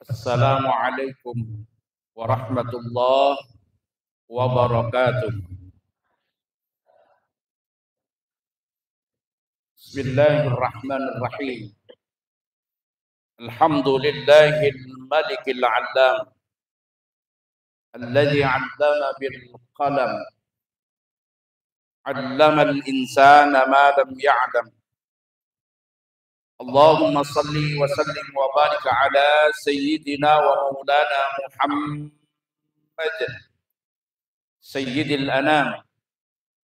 Assalamualaikum warahmatullahi wabarakatuh. Bismillahirrahmanirrahim. Alhamdulillahil malikil alam alladzi 'allama bil qalam 'allamal insana ma lam ya'lam. Allahumma salli wa sallim wa barik ala sayyidina wa maulana Muhammad sayyidil anam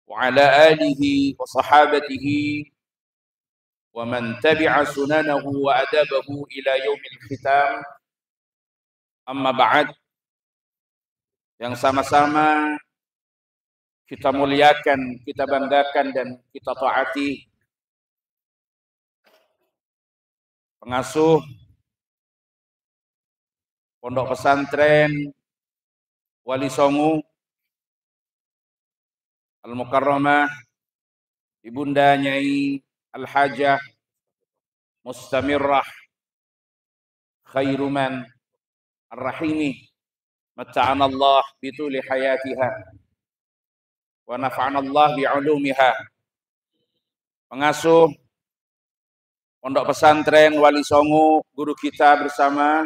wa ala alihi wa sahabatihi wa man tabi'a sunanahu wa adabahu ila yaumil khitam. Amma ba'd, yang sama-sama kita muliakan, kita banggakan dan kita taati pengasuh Pondok Pesantren Wali Songo Al-Mukarramah Ibunda Nyai Al-Hajah Mustamirrah Khairuman Ar-Rahimi, mata'anallah bituli hayatiha wa nafa'anallah bi'ulumiha. Pengasuh Pondok Pesantren Wali Songo, guru kita bersama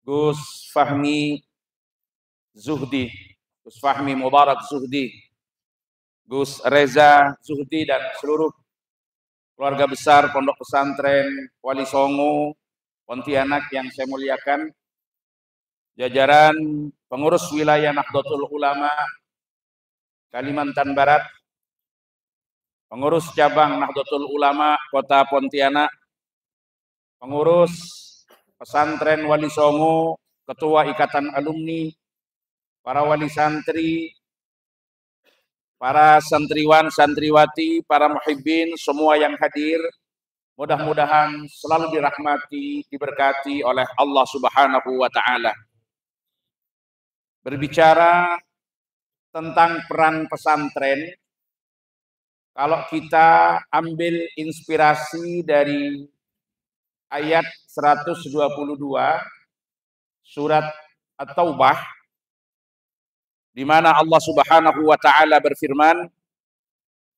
Gus Fahmi Zuhdi, Gus Fahmi Mubarak Zuhdi, Gus Reza Zuhdi, dan seluruh keluarga besar Pondok Pesantren Wali Songo Pontianak yang saya muliakan, jajaran pengurus wilayah Nahdlatul Ulama Kalimantan Barat, pengurus cabang Nahdlatul Ulama Kota Pontianak, pengurus pesantren Wali Songo, ketua ikatan alumni, para wali santri, para santriwan, santriwati, para muhibbin, semua yang hadir, mudah-mudahan selalu dirahmati, diberkati oleh Allah Subhanahu wa Ta'ala. Berbicara tentang peran pesantren, kalau kita ambil inspirasi dari ayat 122 surat At-Taubah, di mana Allah Subhanahu wa Ta'ala berfirman,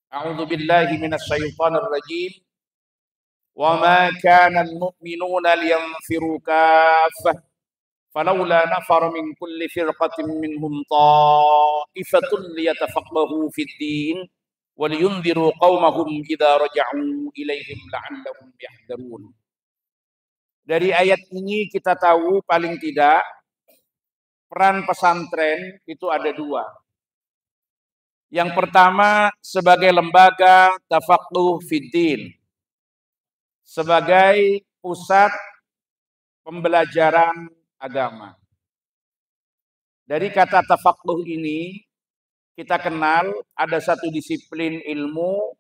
A'udzu billahi minasy syaithanir rajim, wa ma kana al-mu'minuna liyanfiru kaffah falawla nafara min kulli firqatin minhum ta'ifatun liyatafaqahu fid din wa liyunziru qaumahum idza raja'u ilaihim la'allahum yahdharun. Dari ayat ini kita tahu paling tidak peran pesantren itu ada dua. Yang pertama sebagai lembaga tafaqquh fiddin, sebagai pusat pembelajaran agama. Dari kata tafaqquh ini kita kenal ada satu disiplin ilmu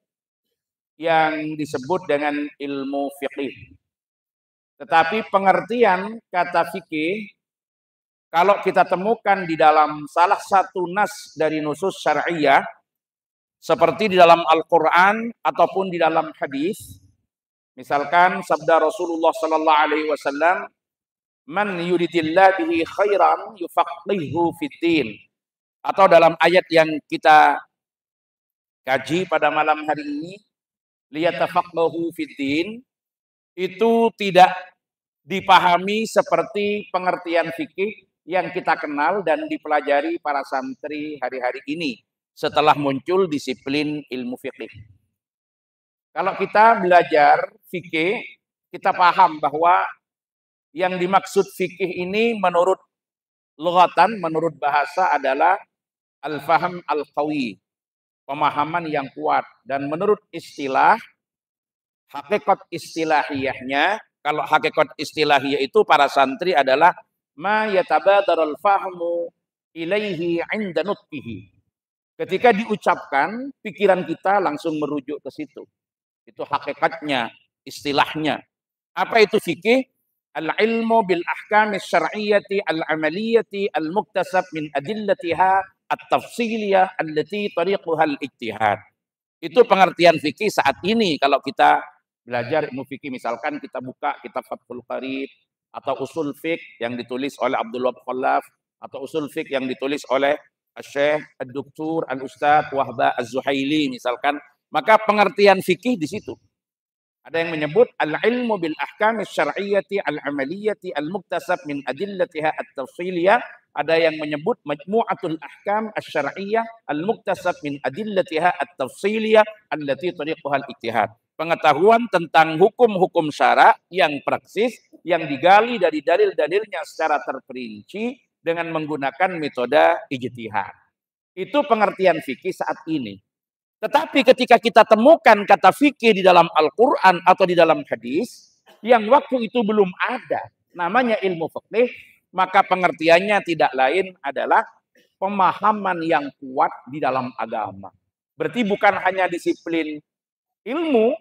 yang disebut dengan ilmu fiqih. Tetapi pengertian kata fikih, kalau kita temukan di dalam salah satu nas dari nusus syar'iyah, seperti di dalam Al-Quran ataupun di dalam hadis, misalkan sabda Rasulullah Sallallahu Alaihi Wasallam, "Man yuridillah bihi khairan yufaqihu fiddin," atau dalam ayat yang kita kaji pada malam hari ini, liyatafaqahu fiddin, itu tidak dipahami seperti pengertian fikih yang kita kenal dan dipelajari para santri hari-hari ini setelah muncul disiplin ilmu fikih. Kalau kita belajar fikih, kita paham bahwa yang dimaksud fikih ini menurut lughatan, menurut bahasa adalah al-faham al-qawi, pemahaman yang kuat. Dan menurut istilah, hakikat istilahiyahnya, kalau hakikat istilahiyah itu para santri adalah ma yatabadarul fahmu ilaihi 'inda nutqihi. Ketika diucapkan, pikiran kita langsung merujuk ke situ. Itu hakikatnya, istilahnya. Apa itu fikih? Al-ilmu bil ahkami syar'iyyati al-amaliyati al-muktasab min adillatiha at-tafsiliyah allati tariquha al-ijtihad. Itu pengertian fikih saat ini kalau kita belajar ilmu fikih. Misalkan kita buka kitab Fathul Qarib atau usul fiqh yang ditulis oleh Abdul Wahab Khallaf, atau usul fiqh yang ditulis oleh Syekh Ad-Doktur Al-Ustadz Wahbah Az-Zuhaili misalkan, maka pengertian fikih di situ. Ada yang menyebut al-ilmu bil ahkam asy-syar'iyyati al-amaliyati al-muktasab min adillatiha at-tafsiliyah. Ada yang menyebut majmu'atul ahkam asy-syar'iyyah al-muktasab min adillatiha at-tafsiliyah allati tariquha al-ijtihad. Pengetahuan tentang hukum-hukum syara yang praksis yang digali dari dalil-dalilnya secara terperinci dengan menggunakan metode ijtihad. Itu pengertian fikih saat ini. Tetapi ketika kita temukan kata fikih di dalam Al-Quran atau di dalam hadis, yang waktu itu belum ada, namanya ilmu fikih, maka pengertiannya tidak lain adalah pemahaman yang kuat di dalam agama. Berarti bukan hanya disiplin ilmu,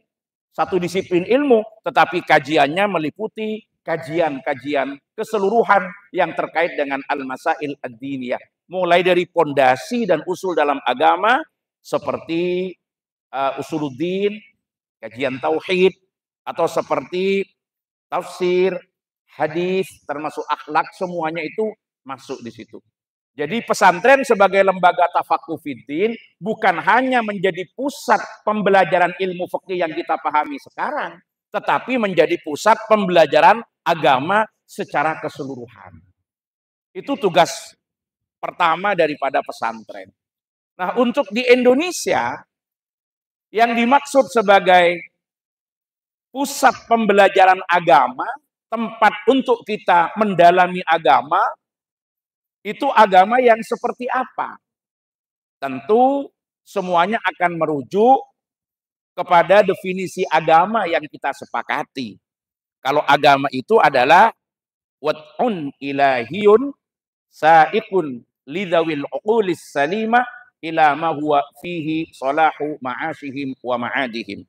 satu disiplin ilmu, tetapi kajiannya meliputi kajian-kajian keseluruhan yang terkait dengan al-masail ad-diniyah. Mulai dari pondasi dan usul dalam agama, seperti usuluddin, kajian tauhid, atau seperti tafsir, hadis, termasuk akhlak, semuanya itu masuk di situ. Jadi pesantren sebagai lembaga tafaqquh fiddin bukan hanya menjadi pusat pembelajaran ilmu fikih yang kita pahami sekarang, tetapi menjadi pusat pembelajaran agama secara keseluruhan. Itu tugas pertama daripada pesantren. Nah, untuk di Indonesia, yang dimaksud sebagai pusat pembelajaran agama, tempat untuk kita mendalami agama, itu agama yang seperti apa? Tentu semuanya akan merujuk kepada definisi agama yang kita sepakati. Kalau agama itu adalah wad'un ilahiyun sa'iqun lidawil uqulis salimah ila ma huwa fihi salahu ma'ashihim wa ma'adihim.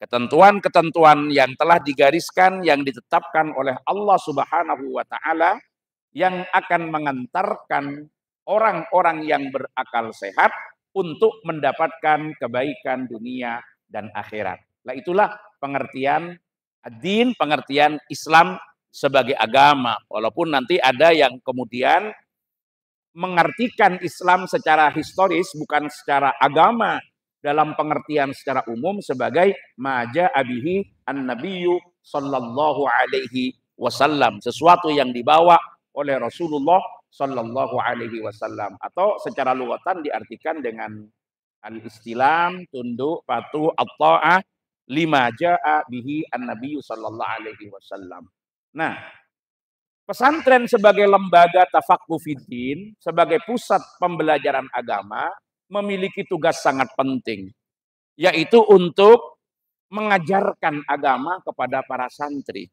Ketentuan-ketentuan yang telah digariskan, yang ditetapkan oleh Allah Subhanahu wa taala yang akan mengantarkan orang-orang yang berakal sehat untuk mendapatkan kebaikan dunia dan akhirat. Nah, itulah pengertian ad-din, pengertian Islam sebagai agama. Walaupun nanti ada yang kemudian mengartikan Islam secara historis, bukan secara agama, dalam pengertian secara umum sebagai maja abihi an-nabiyyu sallallahu alaihi wasallam, sesuatu yang dibawa oleh Rasulullah sallallahu alaihi wasallam, atau secara lughatan diartikan dengan al-istislam, tunduk, patuh, at-ta'ah lima jaa bihi an-nabiyyu sallallahu alaihi wasallam. Nah, pesantren sebagai lembaga tafaqquh fiddin, sebagai pusat pembelajaran agama, memiliki tugas sangat penting, yaitu untuk mengajarkan agama kepada para santri.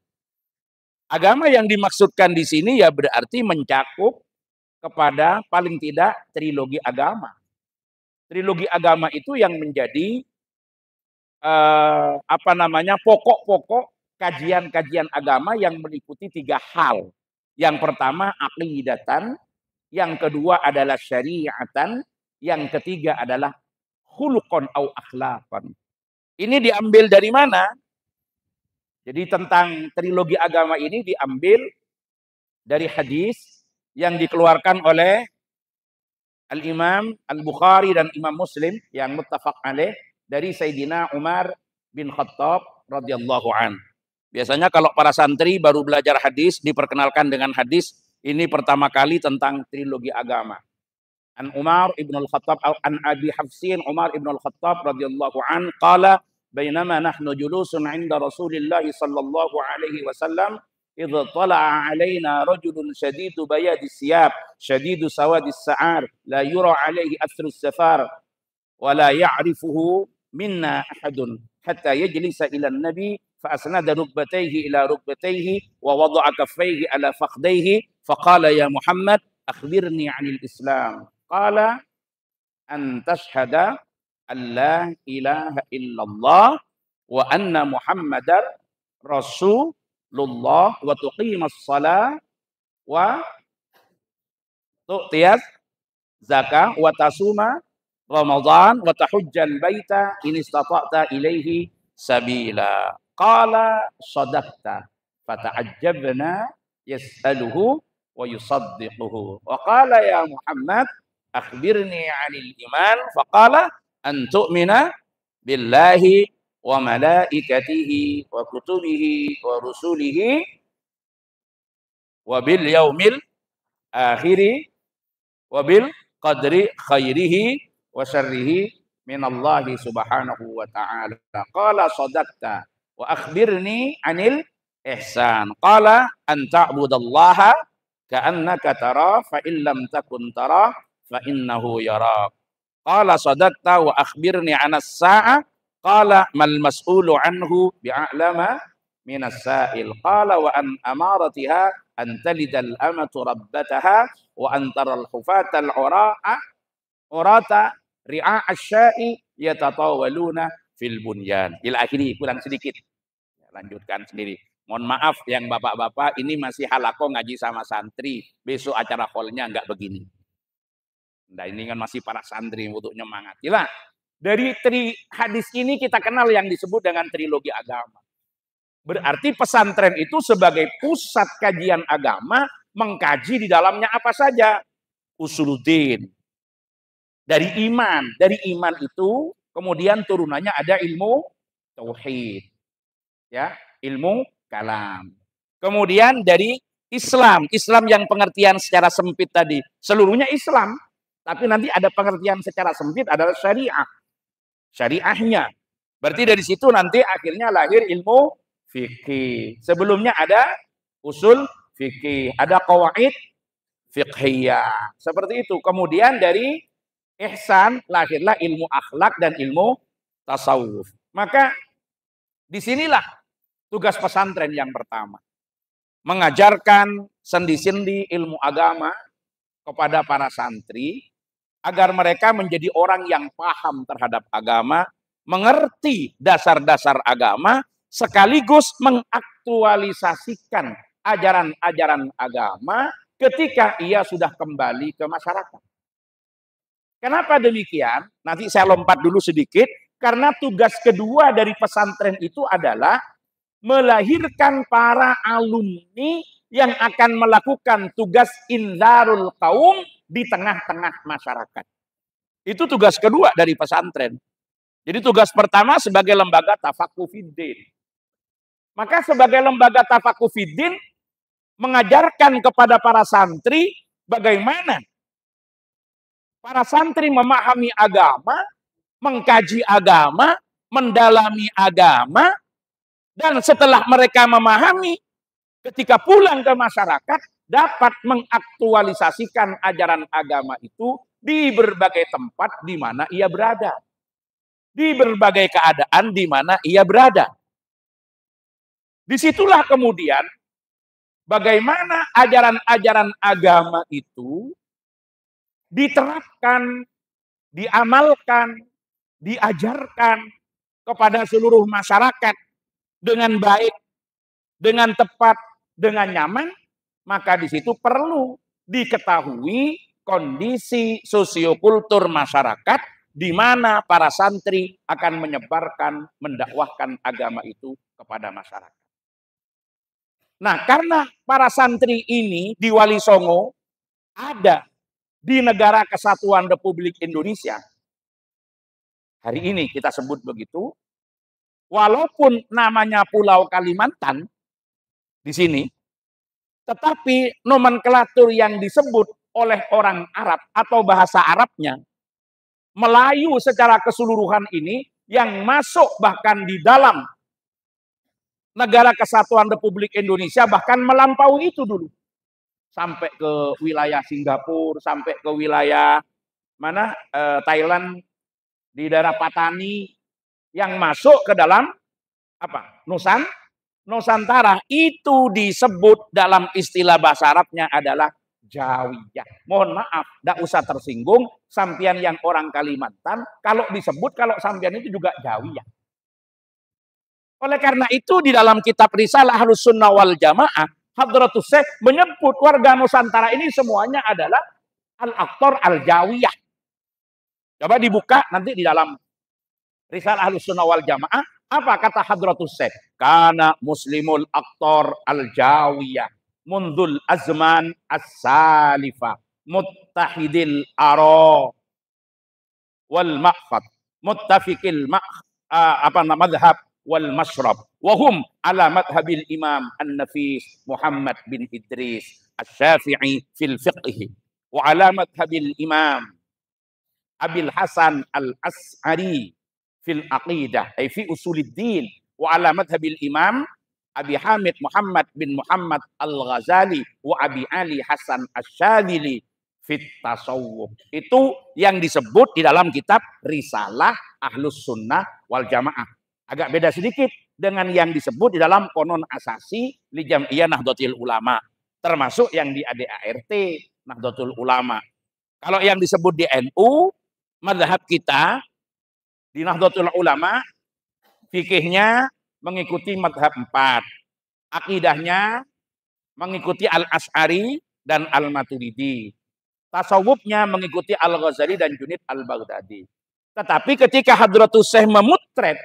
Agama yang dimaksudkan di sini ya berarti mencakup kepada paling tidak trilogi agama. Trilogi agama itu yang menjadi pokok-pokok kajian-kajian agama yang meliputi 3 hal. Yang pertama aqidatan, yang kedua adalah syariatan, yang ketiga adalah khuluqan au akhlaqan. Ini diambil dari mana? Jadi tentang trilogi agama ini diambil dari hadis yang dikeluarkan oleh Al-Imam Al-Bukhari dan Imam Muslim yang muttafaq alaih dari Sayyidina Umar bin Khattab radhiyallahu an. Biasanya kalau para santri baru belajar hadis diperkenalkan dengan hadis ini pertama kali tentang trilogi agama. An Umar ibn al-Khattab an Abi Hafsin Umar ibn al-Khattab radhiyallahu an qala bainama nahnu julusun 'inda Rasulillah sallallahu alaihi wasallam idh tala'a 'alaina rajulun shadidu bayadis siyab shadidu sawadis sa'ar la yura 'alaihi athru as-safar wa la ya'rifuhu minna ahadun hatta yajlisa ila an-nabi فأسند ركبتيه إلى ركبتيه ووضع كفيه على فخذيه فقال يا محمد أخبرني عن الإسلام قال أن تشهد أن لا إله إلا الله وأن محمدا رسول الله وتقيم الصلاة وتؤتي الزكاة وتصوم رمضان وتحج البيت إن استطعت إليه sabila. Qala sadaqta. fata'ajjabna yas'aluhu wa yusaddiquhu. Wa qala ya Muhammad akhbirni 'anil iman, faqala an tu'mina billahi wa malaikatihi wa kutubihi wa rusulihi wa bil yaumil akhiri wa bil qadri khairihi wa syarrihi minallahi subhanahu wa ta'ala. Qala sadaqta wa akhbirni 'anil ihsan. Qala an ta'budallaha ka'annaka tara fa illam takun tara fa innahu yarak. Qala sadaqta wa akhbirni 'anas sa'ah. Qala mal mas'ulu anhu bi'a'lama minas sa'il. Qala wa an amaratiha an talidal amatu rabbataha wa an taral hufatal urata ri'a asya'i yatatawaluna fil bunyan. Ila akhiri, kurang sedikit. Lanjutkan sendiri. Mohon maaf yang bapak-bapak, ini masih halaqah ngaji sama santri. Besok acara hallnya enggak begini. Nah, ini kan masih para santri untuk nyemangatilah. Dari hadis ini kita kenal yang disebut dengan trilogi agama. Berarti pesantren itu sebagai pusat kajian agama, mengkaji di dalamnya apa saja? Usuluddin. Dari iman. Dari iman itu kemudian turunannya ada ilmu tauhid. Ya, ilmu kalam. Kemudian dari Islam. Islam yang pengertian secara sempit tadi. Seluruhnya Islam. Tapi nanti ada pengertian secara sempit adalah syariah. Syariahnya. Berarti dari situ nanti akhirnya lahir ilmu fikih. Sebelumnya ada usul fikih. Ada qawaid fiqhiyah. Seperti itu. Kemudian dari ihsan lahirlah ilmu akhlak dan ilmu tasawuf. Maka disinilah tugas pesantren yang pertama. Mengajarkan sendi-sendi ilmu agama kepada para santri agar mereka menjadi orang yang paham terhadap agama, mengerti dasar-dasar agama, sekaligus mengaktualisasikan ajaran-ajaran agama ketika ia sudah kembali ke masyarakat. Kenapa demikian? Nanti saya lompat dulu sedikit, karena tugas kedua dari pesantren itu adalah melahirkan para alumni yang akan melakukan tugas inzarul qaum di tengah-tengah masyarakat. Itu tugas kedua dari pesantren. Jadi tugas pertama sebagai lembaga tafaqquh fiddin. Maka sebagai lembaga tafaqquh fiddin mengajarkan kepada para santri bagaimana para santri memahami agama, mengkaji agama, mendalami agama, dan setelah mereka memahami, ketika pulang ke masyarakat, dapat mengaktualisasikan ajaran agama itu di berbagai tempat di mana ia berada. Di berbagai keadaan di mana ia berada. Disitulah kemudian bagaimana ajaran-ajaran agama itu diterapkan, diamalkan, diajarkan kepada seluruh masyarakat dengan baik, dengan tepat, dengan nyaman, maka di situ perlu diketahui kondisi sosiokultur masyarakat di mana para santri akan menyebarkan, mendakwahkan agama itu kepada masyarakat. Nah, karena para santri ini di Wali Songo ada di Negara Kesatuan Republik Indonesia. Hari ini kita sebut begitu. Walaupun namanya Pulau Kalimantan di sini, tetapi nomenklatur yang disebut oleh orang Arab atau bahasa Arabnya, Melayu secara keseluruhan ini yang masuk bahkan di dalam Negara Kesatuan Republik Indonesia bahkan melampaui itu dulu. Sampai ke wilayah Singapura, sampai ke wilayah mana Thailand, di daerah Patani, yang masuk ke dalam apa? Nusantara. Itu disebut dalam istilah bahasa Arabnya adalah Jawiyah. Mohon maaf, tidak usah tersinggung. Sampian yang orang Kalimantan, kalau disebut, kalau sampian itu juga Jawiyah. Oleh karena itu di dalam kitab Risalah Ahlus Sunnah wal Jamaah, Hadratus Syekh menyebut warga Nusantara ini semuanya adalah al-aktor al-Jawiyah. Coba dibuka nanti di dalam Risalah Ahlus Sunnah wal Jamaah, Apa kata Hadratus Syekh? Kana muslimul aktor al-jawiyah mundul azman as-salifah muttahidil ara wal ma'khad muttafiqil madhab wal mashrab wahum ala madhabil imam an-nafis Muhammad bin Idris asy-Syafi'i fil fiqh wa ala madhabil imam Abil Hasan al-As'ari fil aqidah ay fi usuluddin wa ala madhabil imam Abi Hamid Muhammad bin Muhammad al-Ghazali wa Abi Ali Hasan asy-Syadzili fit tasawuf. Itu yang disebut di dalam kitab Risalah Ahlus Sunnah wal Jamaah. Agak beda sedikit dengan yang disebut di dalam Konon Asasi li Jam'iyah Nahdlatul Ulama, termasuk yang di ADART Nahdlatul Ulama. Kalau yang disebut di NU, mazhab kita di Nahdlatul Ulama, fikihnya mengikuti mazhab 4. Akidahnya mengikuti Al-Asy'ari dan Al-Maturidi. Tasawufnya mengikuti Al-Ghazali dan Junaid Al-Baghdadi. Tetapi ketika Hadratus Syekh memotret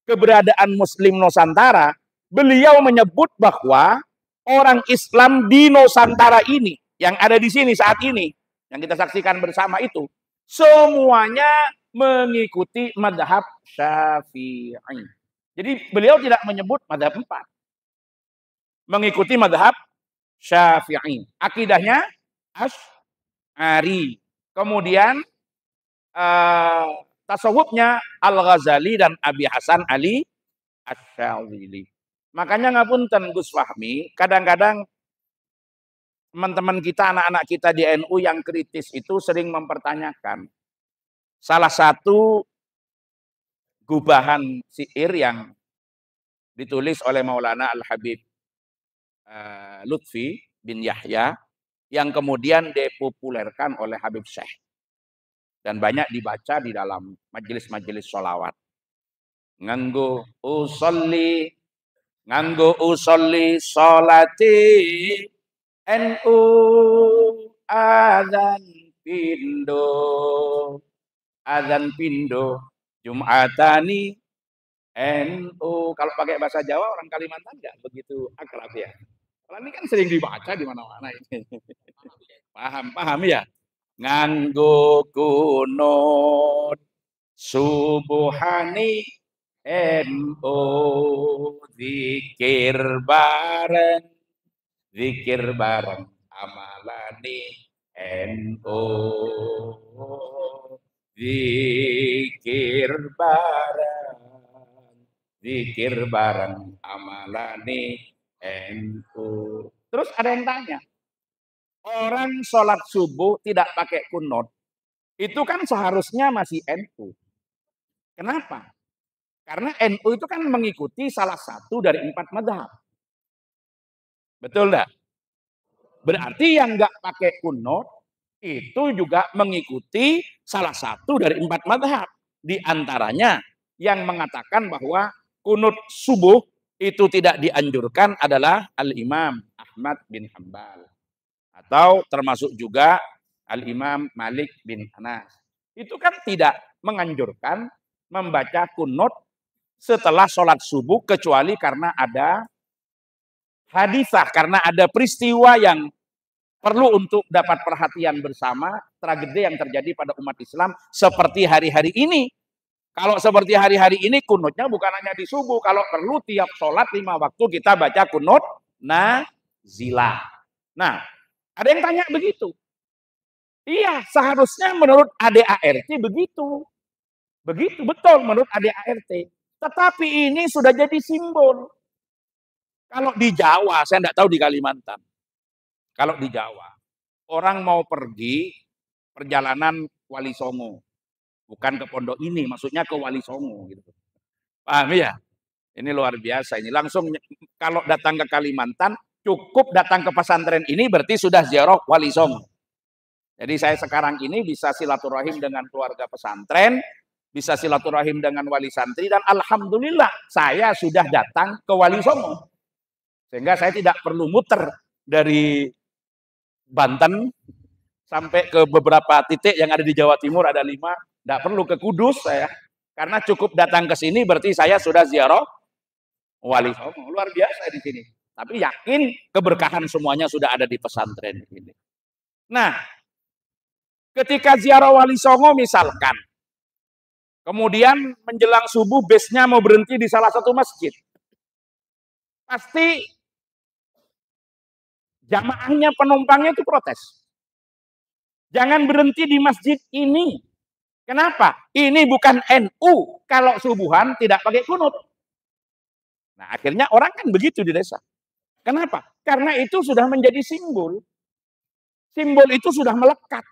keberadaan Muslim Nusantara, beliau menyebut bahwa orang Islam di Nusantara ini, yang ada di sini saat ini, yang kita saksikan bersama itu, semuanya mengikuti madhab Syafi'i. Jadi beliau tidak menyebut madhab 4. Mengikuti madhab Syafi'i. Akidahnya Asy'ari. Kemudian tasawufnya Al-Ghazali dan Abi Hasan Ali Asy-Syadzili. Makanya ngapunten Gus Fahmi, kadang-kadang teman-teman kita, anak-anak kita di NU yang kritis itu sering mempertanyakan salah satu gubahan syair yang ditulis oleh Maulana Al-Habib Lutfi bin Yahya yang kemudian dipopulerkan oleh Habib Syekh dan banyak dibaca di dalam majelis-majelis sholawat. Nganggo usolli sholati NU azan pindo Jumatani NU. Kalau pakai bahasa Jawa orang Kalimantan nggak begitu akrab ya. Kalau ini kan sering dibaca di mana-mana ini. Paham ya? Nganggo kunut subuhani NU zikir bareng amalani NU zikir bareng amalani NU. Terus ada yang tanya, orang sholat subuh tidak pakai kunut, itu kan seharusnya masih NU. Kenapa? Karena NU itu kan mengikuti salah satu dari 4 mazhab. Betul enggak? Berarti yang enggak pakai kunut itu juga mengikuti salah satu dari 4 mazhab. Di antaranya yang mengatakan bahwa kunut subuh itu tidak dianjurkan adalah Al-Imam Ahmad bin Hanbal. Atau termasuk juga Al-Imam Malik bin Anas. Itu kan tidak menganjurkan membaca kunut setelah sholat subuh kecuali karena ada hadisah, karena ada peristiwa yang perlu untuk dapat perhatian bersama, tragedi yang terjadi pada umat Islam seperti hari-hari ini. Kalau seperti hari-hari ini kunutnya bukan hanya di subuh, kalau perlu tiap sholat 5 waktu kita baca kunut nazilah. Nah, ada yang tanya begitu. Iya, seharusnya menurut ADART begitu. Begitu, betul menurut ADART. Tetapi ini sudah jadi simbol. Kalau di Jawa, saya tidak tahu di Kalimantan. Kalau di Jawa, orang mau pergi perjalanan Wali Songo. Bukan ke pondok ini, maksudnya ke Wali Songo. Gitu. Paham ya? Ini luar biasa. Ini langsung kalau datang ke Kalimantan, cukup datang ke pesantren ini berarti sudah ziarah Wali Songo. Jadi saya sekarang ini bisa silaturahim dengan keluarga pesantren, bisa silaturahim dengan wali santri, dan alhamdulillah saya sudah datang ke Wali Songo. Sehingga saya tidak perlu muter dari Banten sampai ke beberapa titik yang ada di Jawa Timur, ada 5. Tidak perlu ke Kudus saya. Karena cukup datang ke sini berarti saya sudah ziarah Wali Songo. Luar biasa di sini. Tapi yakin keberkahan semuanya sudah ada di pesantren ini. Nah, ketika ziarah Wali Songo misalkan, kemudian menjelang subuh busnya mau berhenti di salah satu masjid. Pasti jamaahnya penumpangnya itu protes. Jangan berhenti di masjid ini. Kenapa? Ini bukan NU. Kalau subuhan tidak pakai kunut. Nah, akhirnya orang kan begitu di desa. Kenapa? Karena itu sudah menjadi simbol. Simbol itu sudah melekat.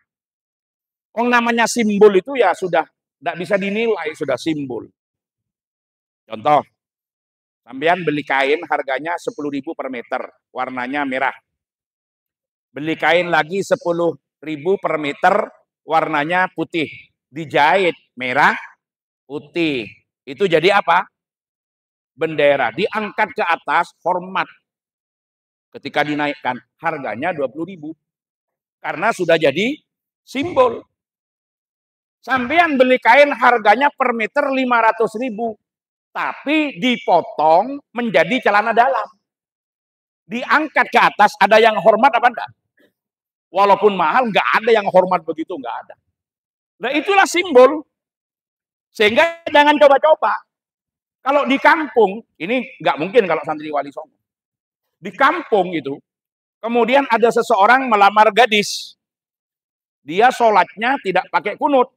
Yang namanya simbol itu ya sudah tidak bisa dinilai, sudah simbol. Contoh, sampean beli kain harganya 10.000 per meter, warnanya merah. Beli kain lagi 10.000 per meter, warnanya putih. Dijahit merah, putih. Itu jadi apa? Bendera. Diangkat ke atas, hormat. Ketika dinaikkan, harganya 20.000. Karena sudah jadi simbol. Sampean beli kain harganya per meter 500.000. Tapi dipotong menjadi celana dalam. Diangkat ke atas, ada yang hormat apa enggak? Walaupun mahal, enggak ada yang hormat begitu, enggak ada. Nah itulah simbol. Sehingga jangan coba-coba. Kalau di kampung, ini nggak mungkin kalau santri Wali Songo. Di kampung itu, kemudian ada seseorang melamar gadis. Dia sholatnya tidak pakai kunut.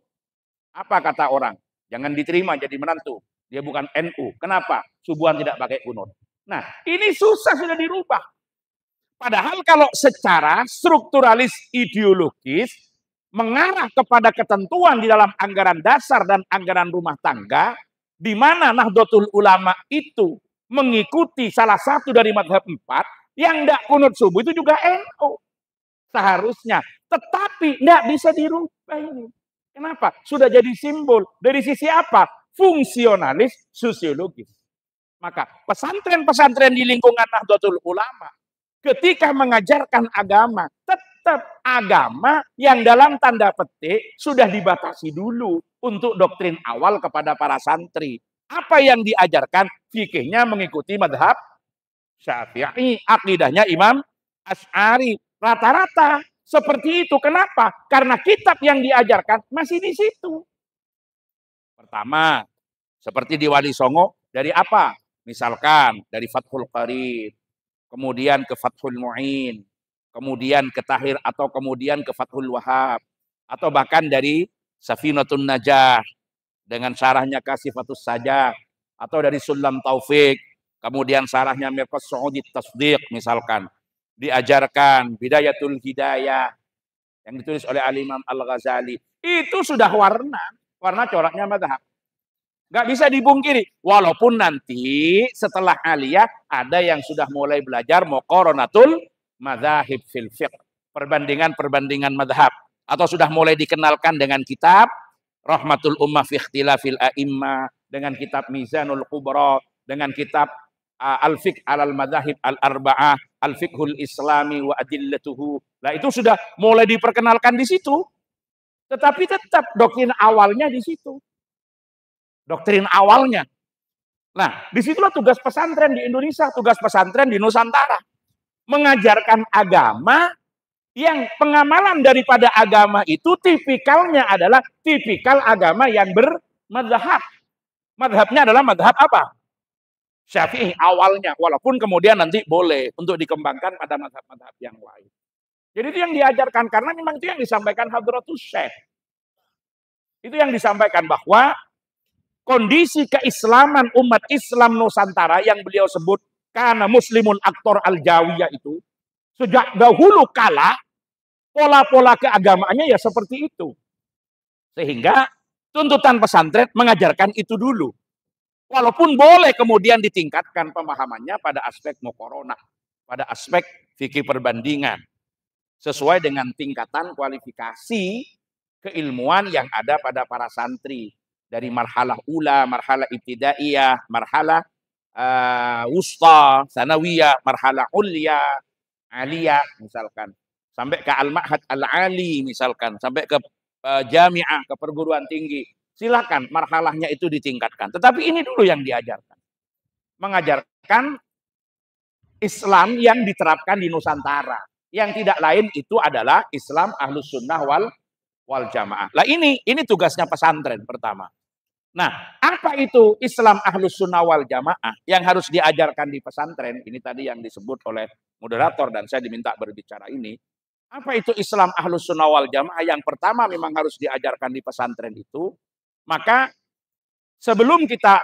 Apa kata orang? Jangan diterima jadi menantu. Dia bukan NU. Kenapa? Subuhan tidak pakai kunut. Nah, ini susah sudah dirubah. Padahal kalau secara strukturalis ideologis, mengarah kepada ketentuan di dalam anggaran dasar dan anggaran rumah tangga, di mana Nahdlatul Ulama itu mengikuti salah satu dari mazhab 4, yang tidak kunut subuh itu juga NU. Seharusnya. Tetapi tidak bisa dirubah ini. Kenapa? Sudah jadi simbol. Dari sisi apa? Fungsionalis sosiologis. Maka pesantren-pesantren di lingkungan Nahdlatul Ulama ketika mengajarkan agama, tetap agama yang dalam tanda petik sudah dibatasi dulu untuk doktrin awal kepada para santri. Apa yang diajarkan? Fikihnya mengikuti madhab Syafi'i, akidahnya Imam Asy'ari. Rata-rata seperti itu. Kenapa? Karena kitab yang diajarkan masih di situ. Pertama, seperti di Wali Songo, dari apa? Misalkan dari Fathul Qarib, kemudian ke Fathul Mu'in, kemudian ke Tahir atau kemudian ke Fathul Wahab, atau bahkan dari Safinatun Najah dengan syarahnya Kasifatus Sajah, atau dari Sulam Taufik, kemudian syarahnya Mirqas Su'udi Tasdiq misalkan. Diajarkan Bidayatul Hidayah yang ditulis oleh Al-Imam Al-Ghazali. Itu sudah warna coraknya madhab. Nggak bisa dibungkiri. Walaupun nanti setelah aliyah ada yang sudah mulai belajar muqaranatul madzahib fil fiqh. Perbandingan madhab. Atau sudah mulai dikenalkan dengan kitab Rahmatul Ummah fi Ikhtilafil A'immah, dengan kitab Mizanul Kubra, dengan kitab Al-Fiqh alal Madzahib al-Arba'ah, Al-Fiqhul Islami wa Adillatuhu. Nah itu sudah mulai diperkenalkan di situ. Tetapi tetap doktrin awalnya di situ. Doktrin awalnya. Nah, disitulah tugas pesantren di Indonesia, tugas pesantren di Nusantara. Mengajarkan agama yang pengamalan daripada agama itu tipikalnya adalah tipikal agama yang bermadhab. Madhabnya adalah madhab apa? Syafi'i awalnya. Walaupun kemudian nanti boleh untuk dikembangkan pada madhab-madhab yang lain. Jadi itu yang diajarkan. Karena memang itu yang disampaikan Hadratus Syekh. Itu yang disampaikan bahwa kondisi keislaman umat Islam Nusantara yang beliau sebut karena muslimun aktor al-jawiyah itu sejak dahulu kala pola-pola keagamaannya ya seperti itu. Sehingga tuntutan pesantren mengajarkan itu dulu. Walaupun boleh kemudian ditingkatkan pemahamannya pada aspek muqaranah, pada aspek fikih perbandingan sesuai dengan tingkatan kualifikasi keilmuan yang ada pada para santri. Dari marhalah ula, marhalah ibtidaiyah, marhalah wusta, sanawiyah, marhalah ulya, aliyah misalkan. Sampai ke al-ma'had al-ali misalkan. Sampai ke jami'ah, ke perguruan tinggi. silakan marhalahnya itu ditingkatkan. Tetapi ini dulu yang diajarkan. Mengajarkan Islam yang diterapkan di Nusantara. Yang tidak lain itu adalah Islam Ahlus Sunnah wal Jamaah. Lah ini tugasnya pesantren pertama. Nah, apa itu Islam Ahlus Sunnah wal Jamaah yang harus diajarkan di pesantren? Ini tadi yang disebut oleh moderator dan saya diminta berbicara ini. Apa itu Islam Ahlus Sunnah wal Jamaah? Yang pertama memang harus diajarkan di pesantren itu. Maka sebelum kita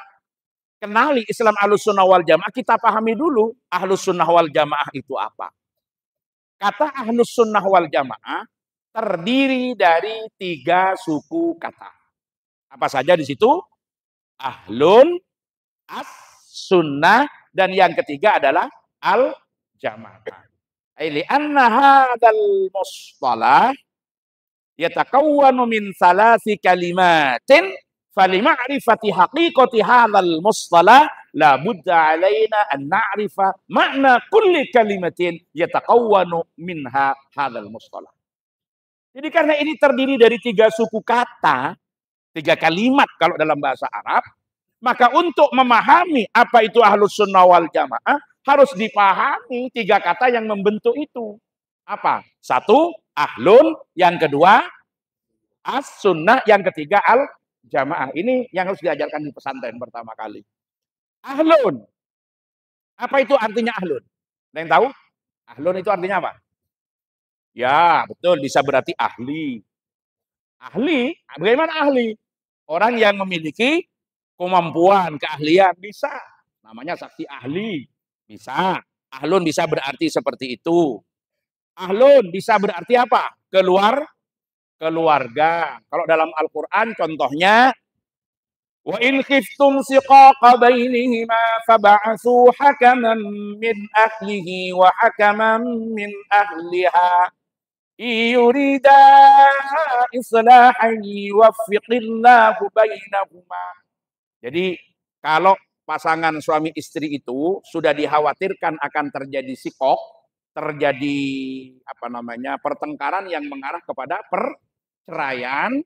kenali Islam Ahlus Sunnah wal Jamaah, kita pahami dulu Ahlus Sunnah wal Jamaah itu apa. Kata Ahlus Sunnah wal Jamaah terdiri dari 3 suku kata. Apa saja di situ? Ahlun, as-sunnah, dan yang ketiga adalah al-jamaah. Li'anna hadzal mustalah yatakawwanu min 3 kalimatin falima'rifati haqiqati hadzal mustalah la budda 'alaina an na'rifa makna kulli kalimatin yatakawwanu minha hadzal mustalah. Jadi karena ini terdiri dari 3 suku kata, 3 kalimat kalau dalam bahasa Arab, maka untuk memahami apa itu Ahlus Sunnah wal Jamaah harus dipahami 3 kata yang membentuk itu. Apa? 1, ahlun, yang kedua as-sunnah, yang ketiga al-jamaah. Ini yang harus diajarkan di pesantren pertama kali. Ahlun. Apa itu artinya ahlun? Ada yang tahu? Ahlun itu artinya apa? Ya, betul, bisa berarti ahli. Ahli, bagaimana ahli? Orang yang memiliki kemampuan, keahlian, bisa. Namanya saksi ahli, bisa. Ahlun bisa berarti seperti itu. Ahlun bisa berarti apa? Keluarga. Kalau dalam Al-Quran contohnya, wa in khiftum siqaqa bainihima fab'atsu hakaman min ahlihi wa hakaman min ahliha yurida islahan yuwaffiqillahu bainahuma. Jadi kalau pasangan suami istri itu sudah dikhawatirkan akan terjadi sikok, terjadi pertengkaran yang mengarah kepada perceraian,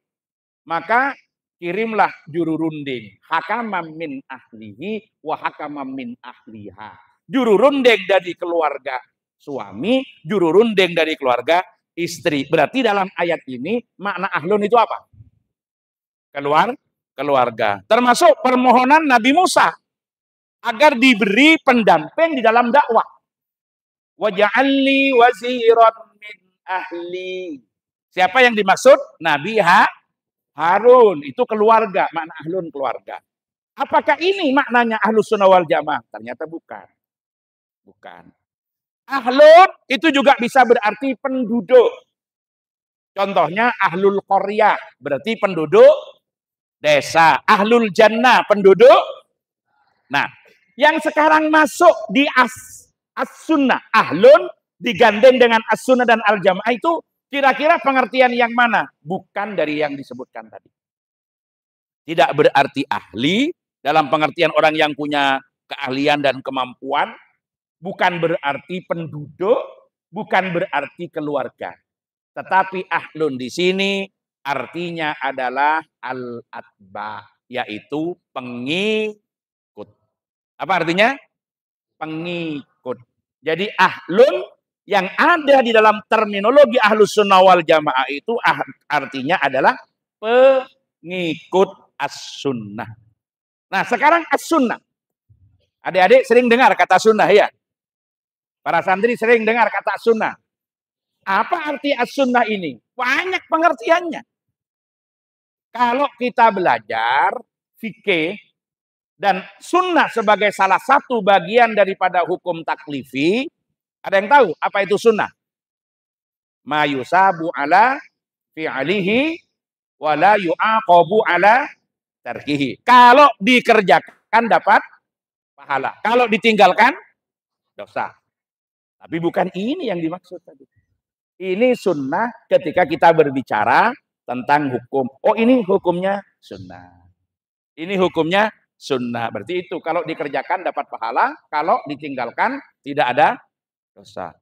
maka kirimlah juru runding, hakamam min ahlihi wa hakamam min ahliha. Juru runding dari keluarga suami, juru runding dari keluarga istri. Berarti dalam ayat ini makna ahlun itu apa? Keluarga. Termasuk permohonan Nabi Musa agar diberi pendamping di dalam dakwah. Waj'alni waziran min ahli. Siapa yang dimaksud? Nabi Harun. Itu keluarga, makna ahlun keluarga. Apakah ini maknanya Ahlus Sunnah wal Jamaah? Ternyata bukan. Ahlun itu juga bisa berarti penduduk. Contohnya ahlul qaryah, berarti penduduk desa. Ahlul jannah, penduduk. Nah, yang sekarang masuk di as-sunnah, ahlun digandeng dengan as-sunnah dan al-jamaah itu kira-kira pengertian yang mana? Bukan dari yang disebutkan tadi. Tidak berarti ahli dalam pengertian orang yang punya keahlian dan kemampuan. Bukan berarti penduduk, bukan berarti keluarga. Tetapi ahlun di sini artinya adalah al-atba, yaitu pengikut. Apa artinya? Pengikut. Jadi ahlun yang ada di dalam terminologi Ahlus Sunnah wal Jamaah itu artinya adalah pengikut as-sunnah. Nah, sekarang as-sunnah. Adik-adik sering dengar kata sunnah ya? Para santri sering dengar kata sunnah. Apa arti as-sunnah ini? Banyak pengertiannya. Kalau kita belajar fikih dan sunnah sebagai salah satu bagian daripada hukum taklifi, ada yang tahu apa itu sunnah? Ma yusabu ala fi'alihi wa la yu'aqabu ala tarkihi. Kalau dikerjakan dapat pahala. Kalau ditinggalkan dosa. Tapi bukan ini yang dimaksud tadi. Ini sunnah ketika kita berbicara tentang hukum. Oh, ini hukumnya sunnah. Ini hukumnya sunnah. Berarti itu kalau dikerjakan dapat pahala, kalau ditinggalkan tidak ada dosa.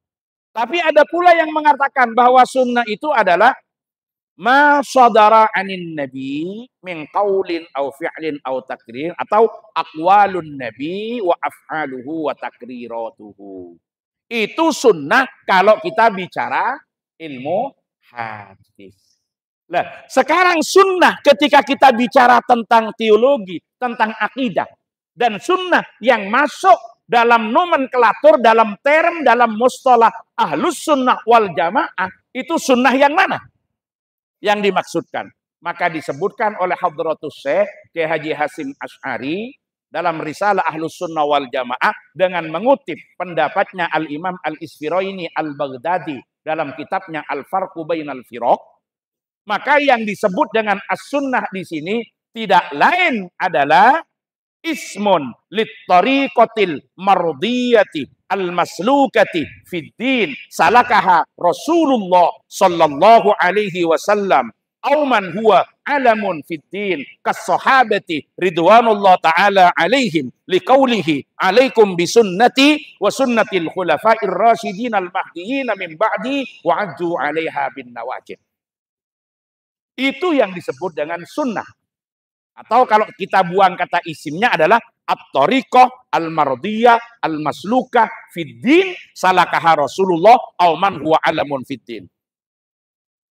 Tapi ada pula yang mengatakan bahwa sunnah itu adalah ma sadara anin nabi min qaulin aw fi'lin aw takrir, atau aqwalun nabi wa af'aluhu wa takriratuhu. Itu sunnah kalau kita bicara ilmu hadis. Nah, sekarang sunnah ketika kita bicara tentang teologi, tentang akidah, dan sunnah yang masuk dalam nomenklatur, dalam term, dalam mustalah ahlus sunnah wal jamaah, itu sunnah yang mana yang dimaksudkan? Maka disebutkan oleh Hadratus Syekh Kiai Haji Hasyim Asy'ari dalam risalah Ahlus Sunnah wal Jamaah dengan mengutip pendapatnya Al-Imam Al-Isfiraini Al-Baghdadi dalam kitabnya Al-Farqu Bainal Firaq. Maka yang disebut dengan as-sunnah di sini tidak lain adalah ismun lit-tariqatil mardiyati al-maslukati fid din salakaha Rasulullah sallallahu alaihi wasallam aw man huwa alamun fid din kas-sahabati ridwanullah taala alaihim liqaulihi alaikum bisunnati wa sunnatil khulafa'ir rasyidin al-mahdiyyin min ba'di wa 'addu 'alaiha bin nawajid. Itu yang disebut dengan sunnah. Atau kalau kita buang kata isimnya adalah at-tariqah al-mardiyah al-maslukah fid din salakaha Rasulullah aw man huwa alamun fid din.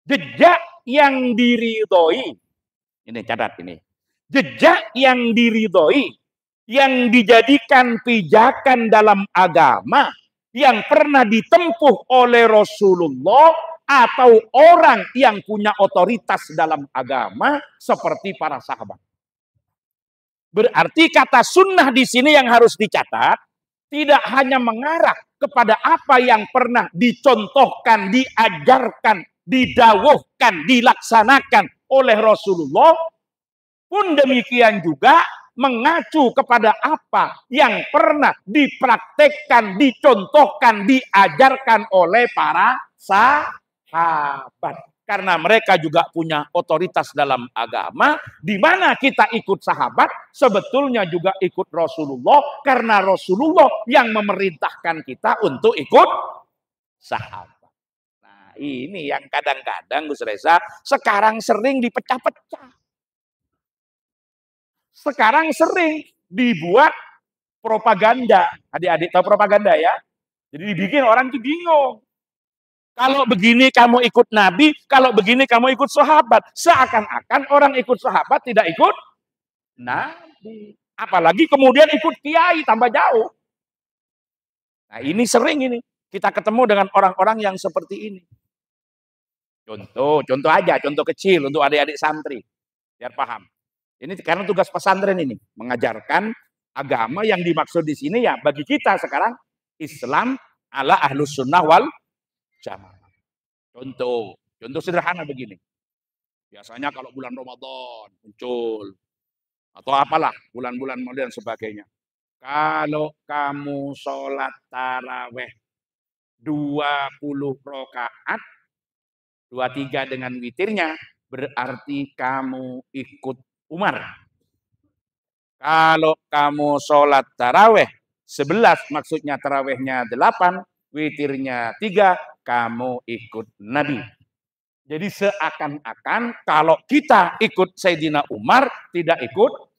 Jejak yang diridhoi. Ini catat ini. Jejak yang diridhoi, yang dijadikan pijakan dalam agama, yang pernah ditempuh oleh Rasulullah atau orang yang punya otoritas dalam agama seperti para sahabat. Berarti kata sunnah di sini yang harus dicatat tidak hanya mengarah kepada apa yang pernah dicontohkan, diajarkan, didawuhkan, dilaksanakan oleh Rasulullah, pun demikian juga mengacu kepada apa yang pernah dipraktekkan, dicontohkan, diajarkan oleh para sahabat. Karena mereka juga punya otoritas dalam agama, di mana kita ikut sahabat, sebetulnya juga ikut Rasulullah, karena Rasulullah yang memerintahkan kita untuk ikut sahabat. Nah, ini yang kadang-kadang Gus Reza sekarang sering dipecah-pecah. Sekarang sering dibuat propaganda. Adik-adik tahu propaganda ya? Jadi dibikin orang itu bingung. Kalau begini kamu ikut Nabi, kalau begini kamu ikut sahabat. Seakan-akan orang ikut sahabat tidak ikut Nabi. Apalagi kemudian ikut kiai, tambah jauh. Nah ini sering ini. Kita ketemu dengan orang-orang yang seperti ini. Contoh aja, contoh kecil untuk adik-adik santri. Biar paham. Ini karena tugas pesantren ini. Mengajarkan agama yang dimaksud di sini ya bagi kita sekarang Islam ala ahlus sunnah wal jamaah. Contoh sederhana begini. Biasanya kalau bulan Ramadan muncul atau apalah bulan-bulan dan sebagainya. Kalau kamu sholat taraweh 20 rakaat, 23 dengan witirnya, berarti kamu ikut Umar. Kalau kamu sholat taraweh 11, maksudnya tarawehnya 8, witirnya 3, kamu ikut Nabi. Jadi seakan-akan kalau kita ikut Sayyidina Umar, tidak ikut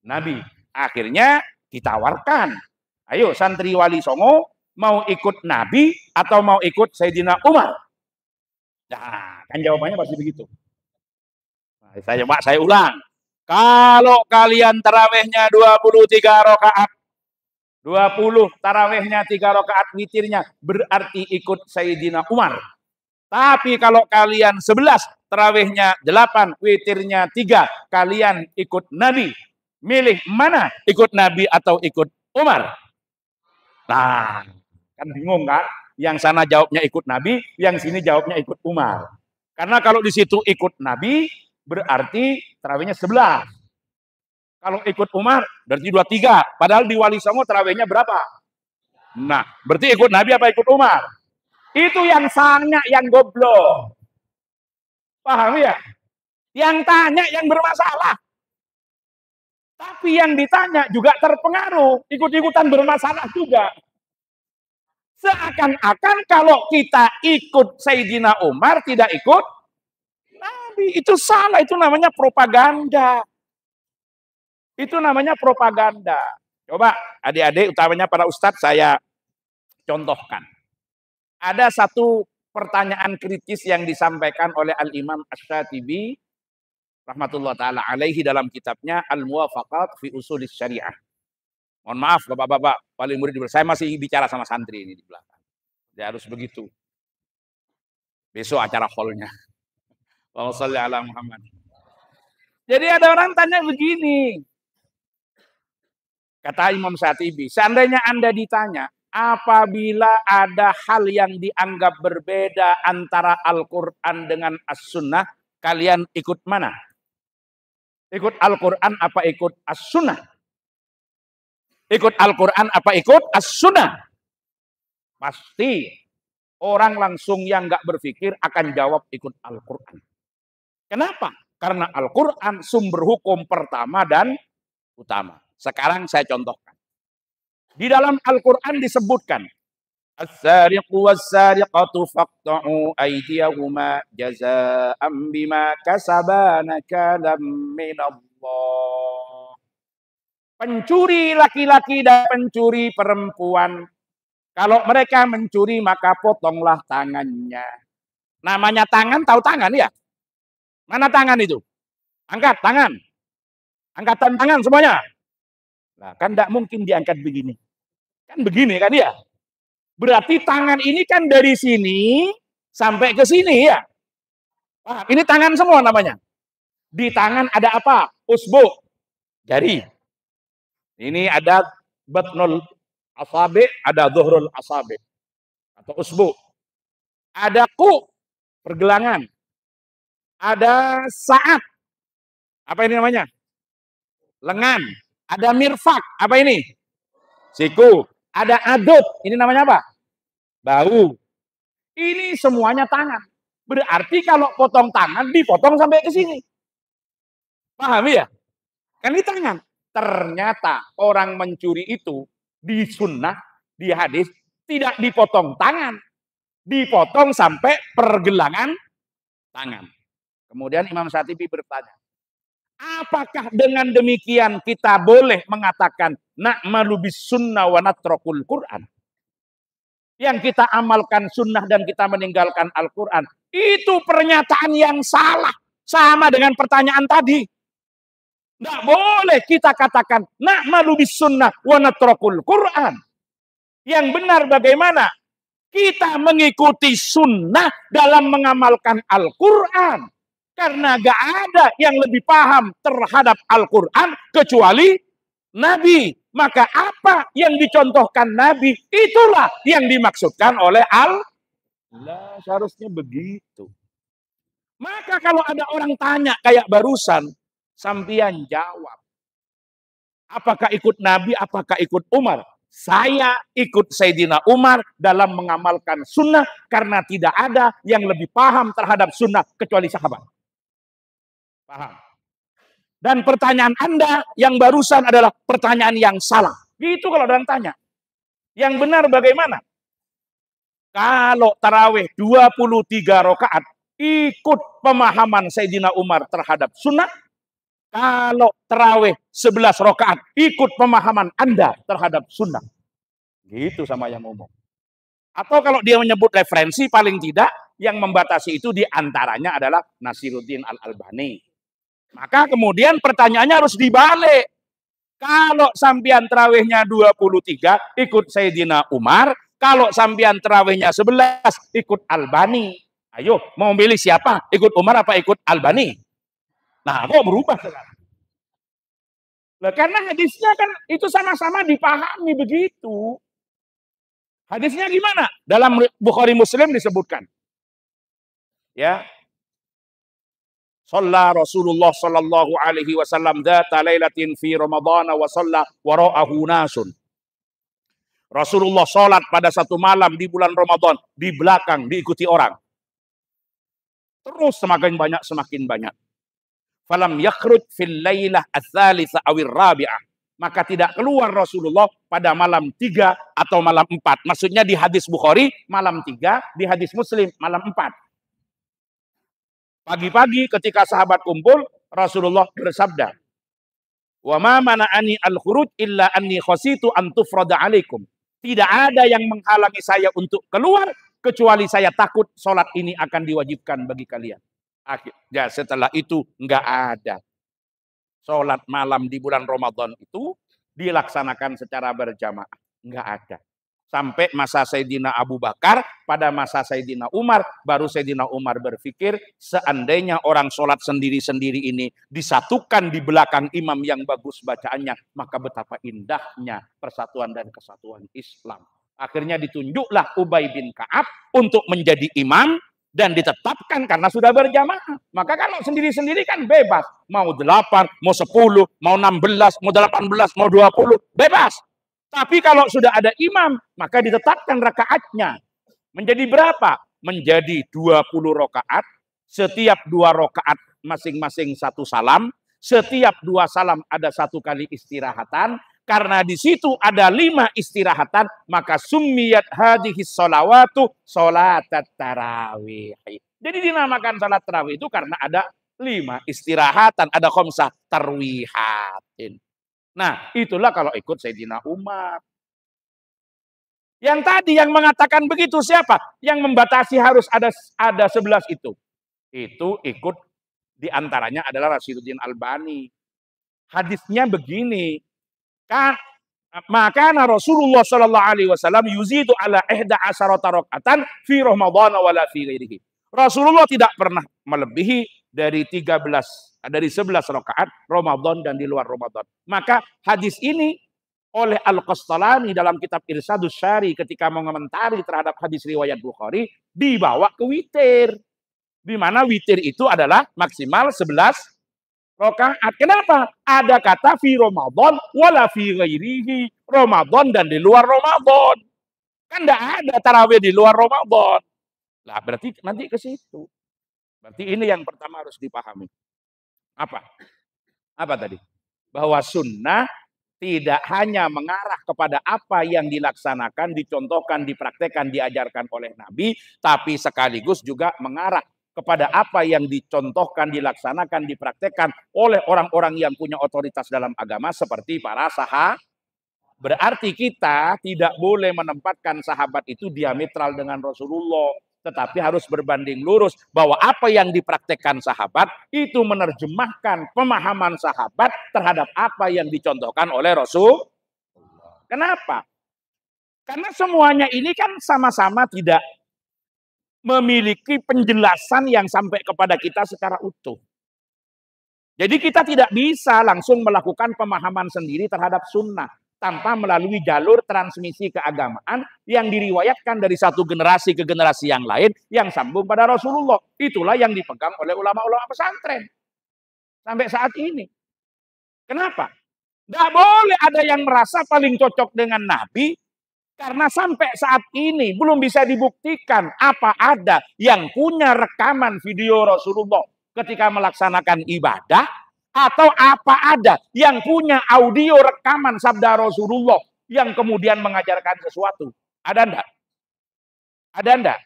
Nabi. Akhirnya ditawarkan, ayo santri Wali Songo, mau ikut Nabi atau mau ikut Sayyidina Umar? Nah, kan jawabannya pasti begitu. Nah, saya ulang. Kalau kalian tarawehnya 23 rakaat, 20 tarawehnya 3 rakaat witirnya, berarti ikut Sayyidina Umar. Tapi kalau kalian 11 tarawehnya 8 witirnya 3, kalian ikut Nabi. Milih mana? Ikut Nabi atau ikut Umar? Nah, kan bingung kan? Yang sana jawabnya ikut Nabi, yang sini jawabnya ikut Umar. Karena kalau di situ ikut Nabi berarti tarawehnya 11. Kalau ikut Umar berarti 23. Padahal di Wali Songo tarawehnya berapa? Nah, berarti ikut Nabi apa ikut Umar? Itu yang tanya yang goblok. Paham ya? Yang tanya yang bermasalah. Tapi yang ditanya juga terpengaruh. Ikut-ikutan bermasalah juga. Seakan-akan kalau kita ikut Sayyidina Umar tidak ikut Nabi. Nabi. Itu salah, itu namanya propaganda. Itu namanya propaganda. Coba adik-adik, utamanya para ustadz, saya contohkan. Ada satu pertanyaan kritis yang disampaikan oleh Al-Imam Asy-Syatibi rahmatullah ta'ala alaihi dalam kitabnya Al-Muwafaqat fi Usulis Syariah. Mohon maaf Bapak-bapak, paling murid, saya masih bicara sama santri ini di belakang. Dia harus begitu. Besok acara hallnya. Allahumma sholli ala Muhammad. Jadi ada orang tanya begini. Kata Imam Syatibi, seandainya Anda ditanya, apabila ada hal yang dianggap berbeda antara Al-Quran dengan As-Sunnah, kalian ikut mana? Ikut Al-Quran apa ikut As-Sunnah? Ikut Al-Quran apa ikut As-Sunnah? Pasti orang langsung yang nggak berpikir akan jawab ikut Al-Quran. Kenapa? Karena Al-Quran sumber hukum pertama dan utama. Sekarang saya contohkan. Di dalam Al-Quran disebutkan, As-sariqu was-sariqatu faqta'u aydiyahuma jazaa'an bima kasaba nakalam minallah. Pencuri laki-laki dan pencuri perempuan, kalau mereka mencuri maka potonglah tangannya. Namanya tangan, tahu tangan ya? Mana tangan itu? Angkat tangan. Angkatan tangan semuanya. Nah, kan tidak mungkin diangkat begini. Kan begini kan ya? Berarti tangan ini kan dari sini sampai ke sini ya. Wah, ini tangan semua namanya. Di tangan ada apa? Usbu, jari. Ini ada batnul asabi, ada zuhrul asabi atau usbu. Ada ku, pergelangan. Ada saat. Apa ini namanya? Lengan. Ada mirfak. Apa ini? Siku. Ada adut. Ini namanya apa? Bahu. Ini semuanya tangan. Berarti kalau potong tangan, dipotong sampai ke sini. Paham ya? Kan ini tangan. Ternyata orang mencuri itu di sunnah, di hadis, tidak dipotong tangan. Dipotong sampai pergelangan tangan. Kemudian Imam Syatibi bertanya, apakah dengan demikian kita boleh mengatakan na'malu bis sunnah wa natrokul Quran? Yang kita amalkan sunnah dan kita meninggalkan Al-Quran. Itu pernyataan yang salah. Sama dengan pertanyaan tadi. Tidak boleh kita katakan na'malu bis sunnah wa natrokul Quran. Yang benar bagaimana? Kita mengikuti sunnah dalam mengamalkan Al-Quran. Karena gak ada yang lebih paham terhadap Al-Quran kecuali Nabi. Maka apa yang dicontohkan Nabi, itulah yang dimaksudkan oleh Allah. Seharusnya begitu. Maka kalau ada orang tanya kayak barusan, sampean jawab. Apakah ikut Nabi, apakah ikut Umar? Saya ikut Sayyidina Umar dalam mengamalkan sunnah karena tidak ada yang lebih paham terhadap sunnah kecuali sahabat. Paham? Dan pertanyaan Anda yang barusan adalah pertanyaan yang salah. Gitu kalau orang tanya. Yang benar bagaimana? Kalau tarawih 23 rakaat ikut pemahaman Sayyidina Umar terhadap sunnah. Kalau tarawih 11 rakaat ikut pemahaman Anda terhadap sunnah. Gitu sama yang umum. Atau kalau dia menyebut referensi, paling tidak yang membatasi itu diantaranya adalah Nasiruddin Al-Albani. Maka kemudian pertanyaannya harus dibalik. Kalau sampean tarawihnya 23 ikut Sayyidina Umar, kalau sampean tarawihnya 11 ikut Albani. Ayo, mau milih siapa? Ikut Umar apa ikut Albani? Nah, kok berubah sekarang? Nah, karena hadisnya kan itu sama-sama dipahami begitu. Hadisnya gimana? Dalam Bukhari Muslim disebutkan. Ya. Shalla Rasulullah sallallahu alaihi wasallam dzata lailatin fi Ramadhan wa shalla wara'ahu nasun. Rasulullah salat pada satu malam di bulan Ramadan, di belakang diikuti orang. Terus semakin banyak. Falam yakhruj fil lailah ats-tsalitsah awir rabi'ah. Maka tidak keluar Rasulullah pada malam 3 atau malam 4. Maksudnya di hadis Bukhari malam 3, di hadis Muslim malam 4. Pagi-pagi ketika sahabat kumpul, Rasulullah bersabda, "Wa ma mana'ani al-khuruj illa anni khasitu an tufrada 'alaikum." Tidak ada yang menghalangi saya untuk keluar kecuali saya takut sholat ini akan diwajibkan bagi kalian. Akhirnya setelah itu enggak ada. Sholat malam di bulan Ramadan itu dilaksanakan secara berjamaah. Enggak ada. Sampai masa Sayyidina Abu Bakar, pada masa Sayyidina Umar, baru Sayyidina Umar berpikir, seandainya orang sholat sendiri-sendiri ini disatukan di belakang imam yang bagus bacaannya, maka betapa indahnya persatuan dan kesatuan Islam. Akhirnya ditunjuklah Ubay bin Ka'ab untuk menjadi imam, dan ditetapkan karena sudah berjamaah. Maka kalau sendiri-sendiri kan bebas. Mau 8, mau 10, mau 16, mau 18, mau 20, bebas. Tapi kalau sudah ada imam, maka ditetapkan rakaatnya. Menjadi berapa? Menjadi 20 rakaat. Setiap 2 rakaat masing-masing 1 salam. Setiap 2 salam ada 1 kali istirahatan. Karena di situ ada 5 istirahatan, maka summiyat hadhihi sholawatu sholatat tarawih. Jadi dinamakan salat tarawih itu karena ada 5 istirahatan, ada khamsah tarwihatin. Nah, itulah kalau ikut Sayyidina Umar. Yang tadi yang mengatakan begitu siapa? Yang membatasi harus ada 11 itu. Itu ikut diantaranya adalah Rashiduddin Albani. Hadisnya begini. Maka Rasulullah Shallallahu Alaihi Wasallam yuzidu ala 11 rakaatan fi Ramadan wala fi ghairihi. Rasulullah tidak pernah melebihi dari 11 rakaat Ramadan dan di luar Ramadan. Maka hadis ini oleh Al-Qastalani dalam kitab Irsyadus Syari ketika mengomentari terhadap hadis riwayat Bukhari dibawa ke witir. Di mana witir itu adalah maksimal 11 rakaat. Kenapa? Ada kata fi Ramadan wala fi ghairihi. Ramadan dan di luar Ramadan. Kan enggak ada tarawih di luar Ramadan. Lah berarti nanti ke situ. Berarti ini yang pertama harus dipahami. Apa? Apa tadi? Bahwa sunnah tidak hanya mengarah kepada apa yang dilaksanakan, dicontohkan, dipraktekkan, diajarkan oleh Nabi, tapi sekaligus juga mengarah kepada apa yang dicontohkan, dilaksanakan, dipraktekkan oleh orang-orang yang punya otoritas dalam agama seperti para sahabat. Berarti kita tidak boleh menempatkan sahabat itu diametral dengan Rasulullah, tetapi harus berbanding lurus bahwa apa yang dipraktekkan sahabat itu menerjemahkan pemahaman sahabat terhadap apa yang dicontohkan oleh Rasul. Kenapa? Karena semuanya ini kan sama-sama tidak memiliki penjelasan yang sampai kepada kita secara utuh. Jadi kita tidak bisa langsung melakukan pemahaman sendiri terhadap sunnah tanpa melalui jalur transmisi keagamaan yang diriwayatkan dari satu generasi ke generasi yang lain yang sambung pada Rasulullah. Itulah yang dipegang oleh ulama-ulama pesantren sampai saat ini. Kenapa? Tidak boleh ada yang merasa paling cocok dengan Nabi. Karena sampai saat ini belum bisa dibuktikan apa ada yang punya rekaman video Rasulullah ketika melaksanakan ibadah, atau apa ada yang punya audio rekaman sabda Rasulullah yang kemudian mengajarkan sesuatu. Ada enggak? Ada enggak?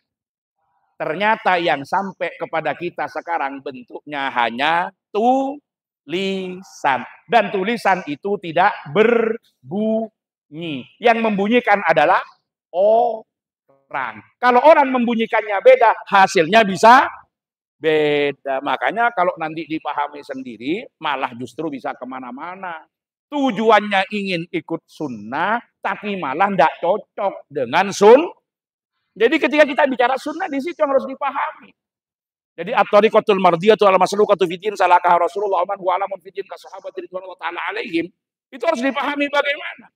Ternyata yang sampai kepada kita sekarang bentuknya hanya tulisan. Dan tulisan itu tidak berbunyi. Yang membunyikan adalah orang. Kalau orang membunyikannya beda, hasilnya bisa beda. Makanya kalau nanti dipahami sendiri, malah justru bisa kemana-mana. Tujuannya ingin ikut sunnah, tapi malah tidak cocok dengan Jadi ketika kita bicara sunnah, di situ yang harus dipahami. Jadi at-tariqatul mardiyatu al-masluqatu fi din salakah Rasulullah man wa alamun fi din ka sahabat ridwanullah ta'ala alaihim. Itu harus dipahami bagaimana.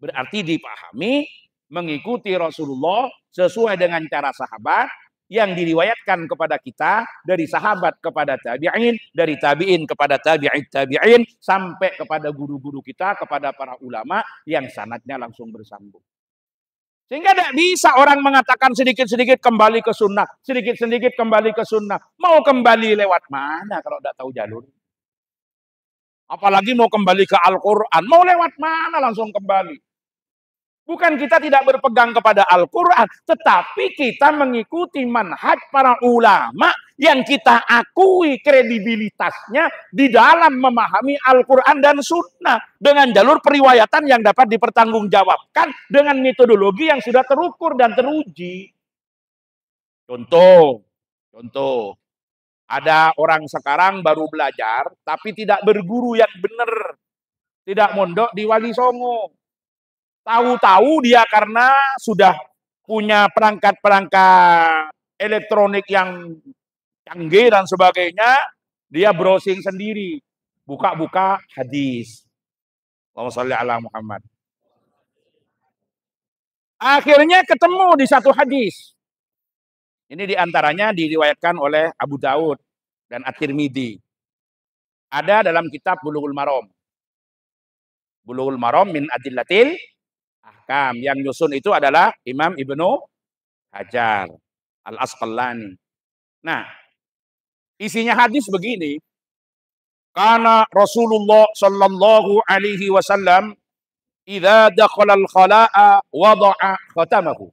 Berarti dipahami mengikuti Rasulullah sesuai dengan cara sahabat yang diriwayatkan kepada kita dari sahabat kepada tabi'in, dari tabi'in kepada tabi'in sampai kepada guru-guru kita, kepada para ulama yang sanadnya langsung bersambung. Sehingga tidak bisa orang mengatakan sedikit-sedikit kembali ke sunnah, sedikit-sedikit kembali ke sunnah. Mau kembali lewat mana kalau tidak tahu jalur? Apalagi mau kembali ke Al-Quran, mau lewat mana langsung kembali? Bukan kita tidak berpegang kepada Al-Quran, tetapi kita mengikuti manhaj para ulama yang kita akui kredibilitasnya di dalam memahami Al-Quran dan Sunnah dengan jalur periwayatan yang dapat dipertanggungjawabkan dengan metodologi yang sudah terukur dan teruji. Contoh, ada orang sekarang baru belajar, tapi tidak berguru yang benar, tidak mondok di Wali Songo. Tahu-tahu dia karena sudah punya perangkat-perangkat elektronik yang canggih dan sebagainya, dia browsing sendiri, buka-buka hadis. Allahumma sholli ala Muhammad. Akhirnya ketemu di satu hadis. Ini diantaranya diriwayatkan oleh Abu Daud dan At-Tirmidzi. Ada dalam kitab Bulughul Maram. Bulughul Maram min Adillatil Ahkam. Yang nyusun itu adalah Imam Ibnu Hajar Al-Asqalani. Nah, isinya hadis begini. Karena Rasulullah sallallahu alaihi wasallam idza dakhala al-khala'a wada'a khatamahu.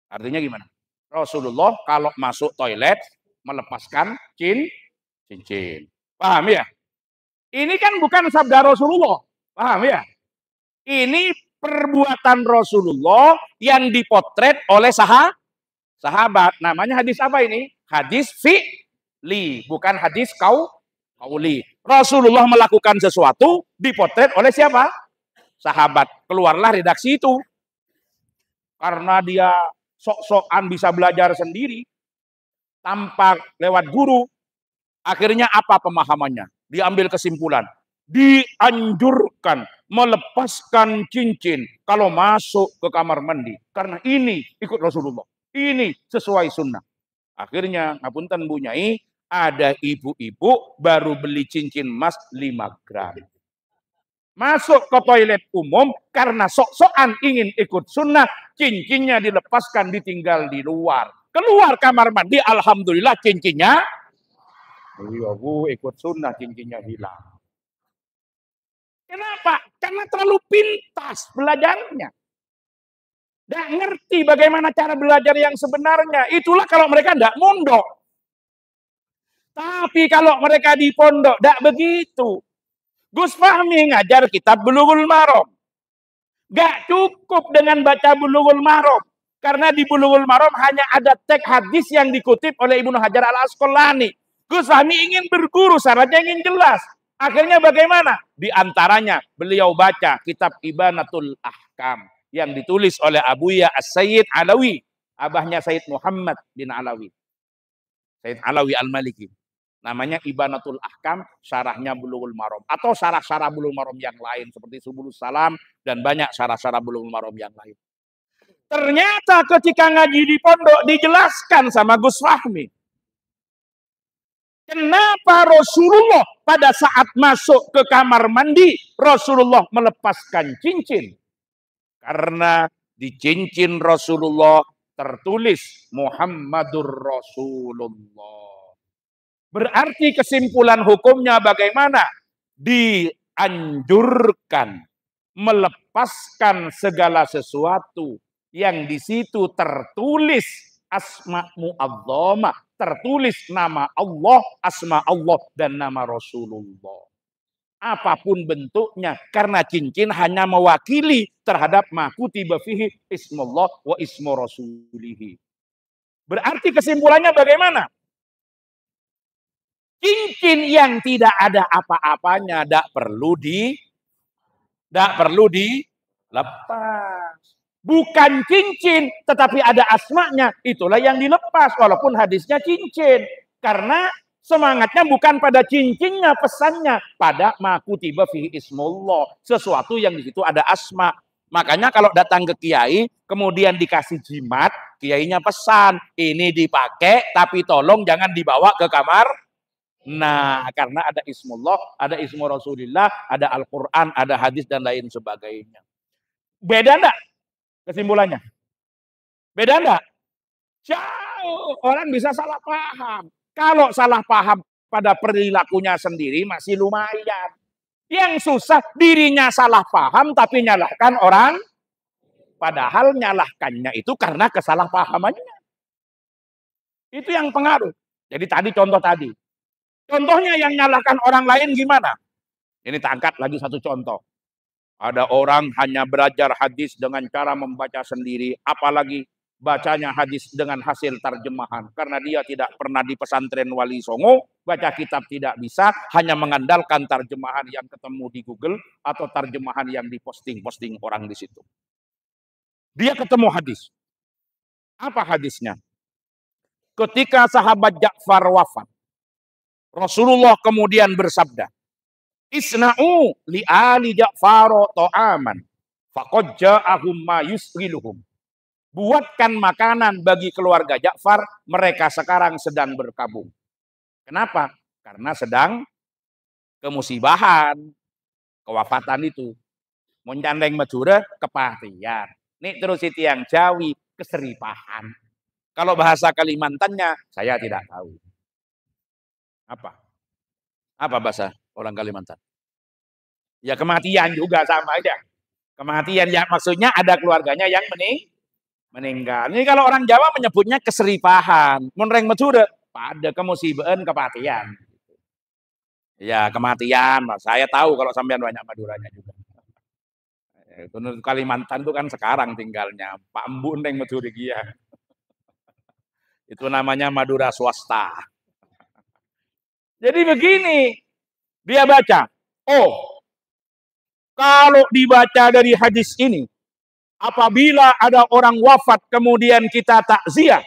Artinya gimana? Rasulullah kalau masuk toilet melepaskan cincin. Paham ya? Ini kan bukan sabda Rasulullah. Paham ya? Ini perbuatan Rasulullah yang dipotret oleh sahabat. Namanya hadis apa ini? Hadis fi'li, bukan hadis qauli. Rasulullah melakukan sesuatu dipotret oleh siapa? Sahabat. Keluarlah redaksi itu. Karena dia sok-sokan bisa belajar sendiri tanpa lewat guru. Akhirnya apa pemahamannya? Diambil kesimpulan. Dianjurkan melepaskan cincin kalau masuk ke kamar mandi. Karena ini ikut Rasulullah. Ini sesuai sunnah. Akhirnya, ngapunten Bu Nyai, ada ibu-ibu baru beli cincin emas 5 gram. Masuk ke toilet umum karena sok-sokan ingin ikut sunnah, cincinnya dilepaskan, ditinggal di luar. Keluar kamar mandi, alhamdulillah cincinnya, iya Bu, ikut sunnah cincinnya hilang. Kenapa? Karena terlalu pintas belajarnya. Tidak ngerti bagaimana cara belajar yang sebenarnya. Itulah kalau mereka tidak mondok. Tapi kalau mereka di pondok, tidak begitu. Gus Fahmi ngajar kitab Bulughul Maram. Gak cukup dengan baca Bulughul Maram. Karena di Bulughul Maram hanya ada teks hadis yang dikutip oleh Ibnu Hajar Al-Asqalani. Gus Fahmi ingin berguru, syaratnya ingin jelas. Akhirnya bagaimana? Di antaranya beliau baca kitab Ibanatul Ahkam yang ditulis oleh Abuya As-Sayyid Alawi, abahnya Sayyid Muhammad bin Alawi. Sayyid Alawi Al-Maliki. Namanya Ibanatul Ahkam, syarahnya Bulughul Maram. Atau syarah-syarah Bulughul Maram yang lain seperti Subulus Salam dan banyak syarah-syarah Bulughul Maram yang lain. Ternyata ketika ngaji di pondok dijelaskan sama Gus Fahmi. Kenapa Rasulullah pada saat masuk ke kamar mandi, Rasulullah melepaskan cincin? Karena di cincin Rasulullah tertulis Muhammadur Rasulullah. Berarti kesimpulan hukumnya bagaimana? Dianjurkan melepaskan segala sesuatu yang di situ tertulis asma mu'azzamah, tertulis nama Allah, asma Allah dan nama Rasulullah. Apapun bentuknya, karena cincin hanya mewakili terhadap ma kutiba fihi ismullah wa ismu rasulihi. Berarti kesimpulannya bagaimana? Cincin yang tidak ada apa-apanya tidak perlu dilepas. Bukan cincin, tetapi ada asmanya, itulah yang dilepas walaupun hadisnya cincin. Karena semangatnya bukan pada cincinnya, pesannya pada ma kutiba fihi ismullah, sesuatu yang di situ ada asma. Makanya kalau datang ke kiai kemudian dikasih jimat, kiainya pesan, ini dipakai tapi tolong jangan dibawa ke kamar. Nah, karena ada ismullah, ada ismu Rasulillah, ada Al-Quran, ada hadis dan lain sebagainya. Beda enggak kesimpulannya? Beda enggak? Jauh. Orang bisa salah paham. Kalau salah paham pada perilakunya sendiri masih lumayan. Yang susah dirinya salah paham tapi nyalahkan orang. Padahal nyalahkannya itu karena kesalahpahamannya. Itu yang pengaruh. Jadi tadi contoh tadi. Contohnya yang nyalahkan orang lain gimana? Ini tak angkat lagi satu contoh. Ada orang hanya belajar hadis dengan cara membaca sendiri, apalagi bacanya hadis dengan hasil terjemahan. Karena dia tidak pernah di pesantren Wali Songo, baca kitab tidak bisa, hanya mengandalkan terjemahan yang ketemu di Google atau terjemahan yang diposting-posting orang di situ. Dia ketemu hadis. Apa hadisnya? Ketika sahabat Ja'far wafat, Rasulullah kemudian bersabda, Isna'u li ali Ja'far ta'aman faqad ja'ahum ma yusghiluhum. Buatkan makanan bagi keluarga Ja'far, mereka sekarang sedang berkabung. Kenapa? Karena sedang kemusibahan, kewafatan itu. Mencandeng Madura, kepatian. Nih terus itu yang Jawi, keseripahan. Kalau bahasa Kalimantannya, saya tidak tahu. Apa? Apa bahasa orang Kalimantan? Ya kematian juga sama aja. Kematian ya maksudnya ada keluarganya yang meninggal. Ini kalau orang Jawa menyebutnya keseripahan. Menreng Madura, pada kemusibahan kepatian. Ya kematian, saya tahu kalau sampean banyak Maduranya juga. Kalimantan itu kan sekarang tinggalnya Pak Embu Neng Madura ya. Itu namanya Madura swasta. Jadi begini, dia baca, oh kalau dibaca dari hadis ini, apabila ada orang wafat kemudian kita takziah,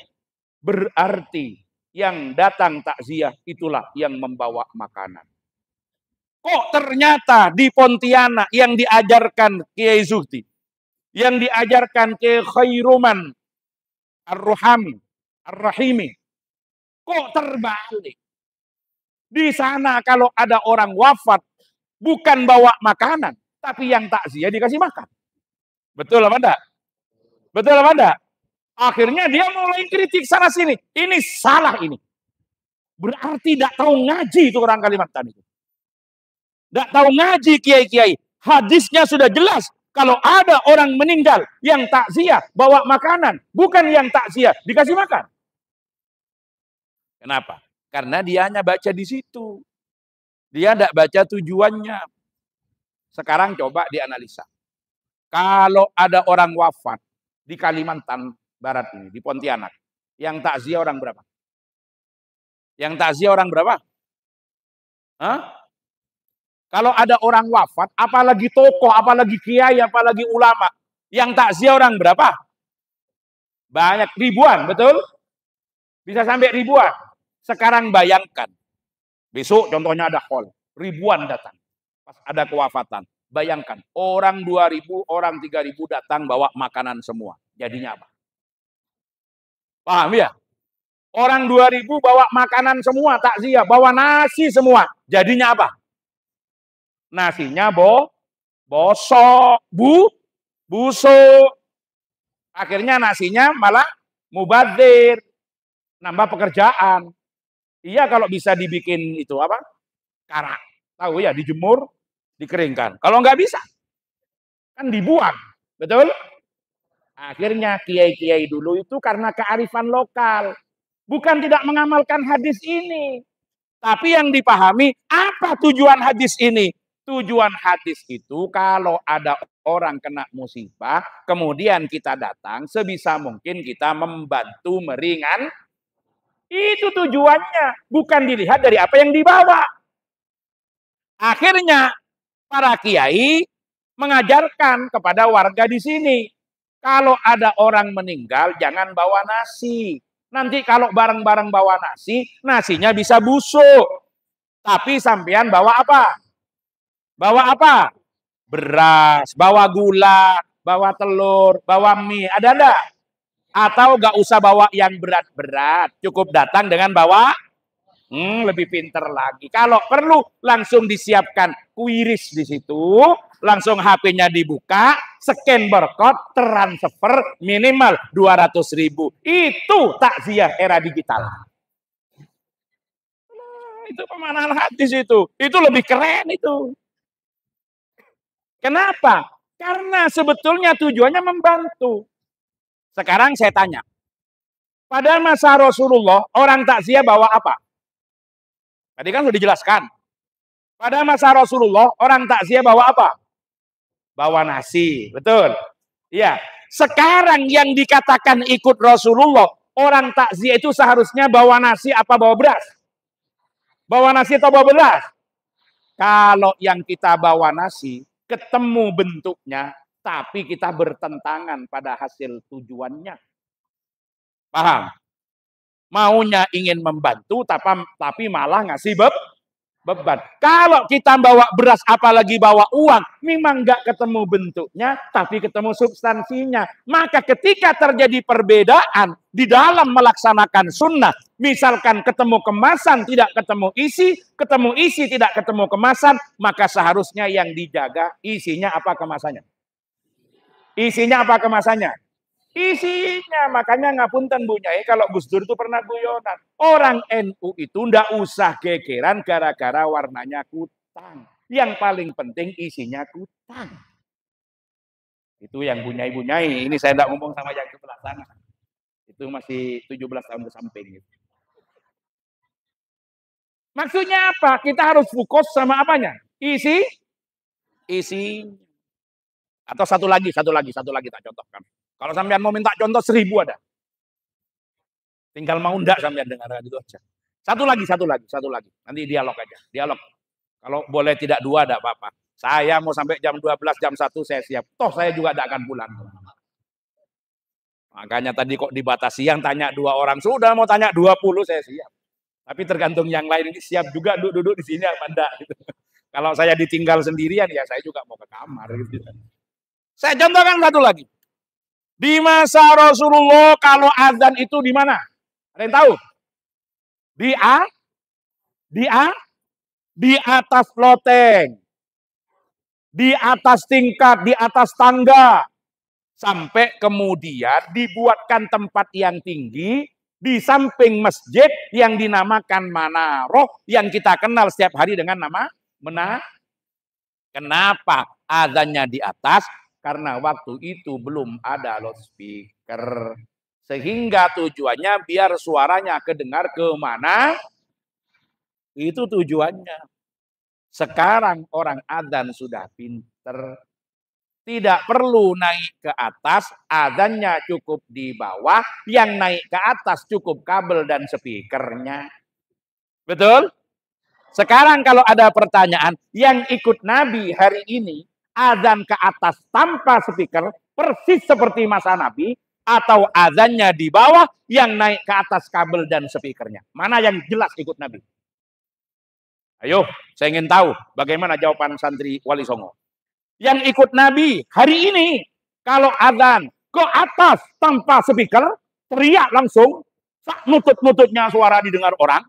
berarti yang datang takziah itulah yang membawa makanan. Kok ternyata di Pontianak yang diajarkan Kiai Zuhdi, yang diajarkan Kiai Khairuman Ar-Ruhami, Ar-Rahimi, kok terbalik? Di sana kalau ada orang wafat, bukan bawa makanan, tapi yang takziah dikasih makan. Betul apa enggak? Betul apa enggak? Akhirnya dia mulai kritik sana sini. Ini salah ini. Berarti tidak tahu ngaji itu orang Kalimantan itu. Tidak tahu ngaji kiai-kiai. Hadisnya sudah jelas. Kalau ada orang meninggal yang takziah bawa makanan, bukan yang takziah dikasih makan. Kenapa? Karena dia hanya baca di situ. Dia tidak baca tujuannya. Sekarang coba dianalisa. Kalau ada orang wafat di Kalimantan Barat ini, di Pontianak, yang takziah orang berapa? Yang takziah orang berapa? Hah? Kalau ada orang wafat, apalagi tokoh, apalagi kiai, apalagi ulama, yang takziah orang berapa? Banyak, ribuan, betul? Bisa sampai ribuan. Sekarang bayangkan, besok contohnya ada hall, ribuan datang. Pas ada kewafatan, bayangkan, orang 2.000, orang 3.000 datang bawa makanan semua. Jadinya apa? Paham ya? Orang 2.000 bawa makanan semua, takziah, bawa nasi semua. Jadinya apa? Nasinya bosok, busuk. Akhirnya nasinya malah mubazir, nambah pekerjaan. Iya kalau bisa dibikin itu apa? Karak. Tahu ya, dijemur, dikeringkan. Kalau nggak bisa, kan dibuang. Betul? Akhirnya kiai-kiai dulu itu karena kearifan lokal. Bukan tidak mengamalkan hadis ini. Tapi yang dipahami, apa tujuan hadis ini? Tujuan hadis itu kalau ada orang kena musibah, kemudian kita datang, sebisa mungkin kita membantu meringan. Itu tujuannya, bukan dilihat dari apa yang dibawa. Akhirnya para kiai mengajarkan kepada warga di sini, kalau ada orang meninggal jangan bawa nasi. Nanti kalau bareng-bareng bawa nasi, nasinya bisa busuk. Tapi sampean bawa apa? Bawa apa? Beras, bawa gula, bawa telur, bawa mie. Ada enggak? Atau enggak usah bawa yang berat-berat. Cukup datang dengan bawa lebih pinter lagi. Kalau perlu langsung disiapkan kuiris di situ, langsung HP-nya dibuka, scan barcode, transfer minimal 200.000. Itu takziah era digital. Itu pemahaman hadis itu. Itu lebih keren itu. Kenapa? Karena sebetulnya tujuannya membantu. Sekarang saya tanya, pada masa Rasulullah orang takziah bawa apa? Tadi kan sudah dijelaskan. Pada masa Rasulullah orang takziah bawa apa? Bawa nasi, betul? Iya. Sekarang yang dikatakan ikut Rasulullah, orang takziah itu seharusnya bawa nasi apa bawa beras? Bawa nasi atau bawa beras? Kalau yang kita bawa nasi, ketemu bentuknya, tapi kita bertentangan pada hasil tujuannya. Paham? Maunya ingin membantu, tapi malah ngasih beban. Kalau kita bawa beras, apalagi bawa uang, memang nggak ketemu bentuknya, tapi ketemu substansinya. Maka ketika terjadi perbedaan di dalam melaksanakan sunnah, misalkan ketemu kemasan, tidak ketemu isi, tidak ketemu kemasan, maka seharusnya yang dijaga isinya apa kemasannya. Isinya apa kemasannya? Isinya, makanya ngapunten Bu Nyai kalau Gus Dur itu pernah guyonan. Orang NU itu ndak usah gegeran gara-gara warnanya kutang. Yang paling penting isinya kutang. Itu yang Bu Nyai. Ini saya ndak ngomong sama yang sebelah sana. Itu masih 17 tahun ke samping. Gitu. Maksudnya apa? Kita harus fokus sama apanya? Isi. Atau satu lagi tak contohkan. Kalau sampean mau minta contoh 1000 ada. Tinggal mau ndak sampean dengar itu aja. Satu lagi. Nanti dialog aja. Dialog. Kalau boleh tidak 2 enggak apa-apa. Saya mau sampai jam 12, jam 1 saya siap. Toh saya juga enggak akan pulang. Makanya tadi kok dibatasi yang tanya 2 orang. Sudah mau tanya 20 saya siap. Tapi tergantung yang lain ini siap juga duduk di sini apa enggak gitu. Kalau saya ditinggal sendirian ya saya juga mau ke kamar gitu. Saya contohkan satu lagi. Di masa Rasulullah kalau azan itu di mana? Ada yang tahu? Di atas loteng. Di atas tingkat, di atas tangga. Sampai kemudian dibuatkan tempat yang tinggi di samping masjid yang dinamakan Manaroh yang kita kenal setiap hari dengan nama Menara. Kenapa azannya di atas? Karena waktu itu belum ada loudspeaker. Sehingga tujuannya biar suaranya kedengar kemana. Itu tujuannya. Sekarang orang adzan sudah pinter. Tidak perlu naik ke atas. Adzannya cukup di bawah. Yang naik ke atas cukup kabel dan speakernya. Betul? Sekarang kalau ada pertanyaan. Yang ikut Nabi hari ini. Azan ke atas tanpa speaker, persis seperti masa Nabi, atau azannya di bawah yang naik ke atas kabel dan speakernya. Mana yang jelas ikut Nabi? Ayo, saya ingin tahu bagaimana jawaban santri Wali Songo. Yang ikut Nabi hari ini, kalau azan ke atas tanpa speaker, teriak langsung, nutut-nututnya suara didengar orang,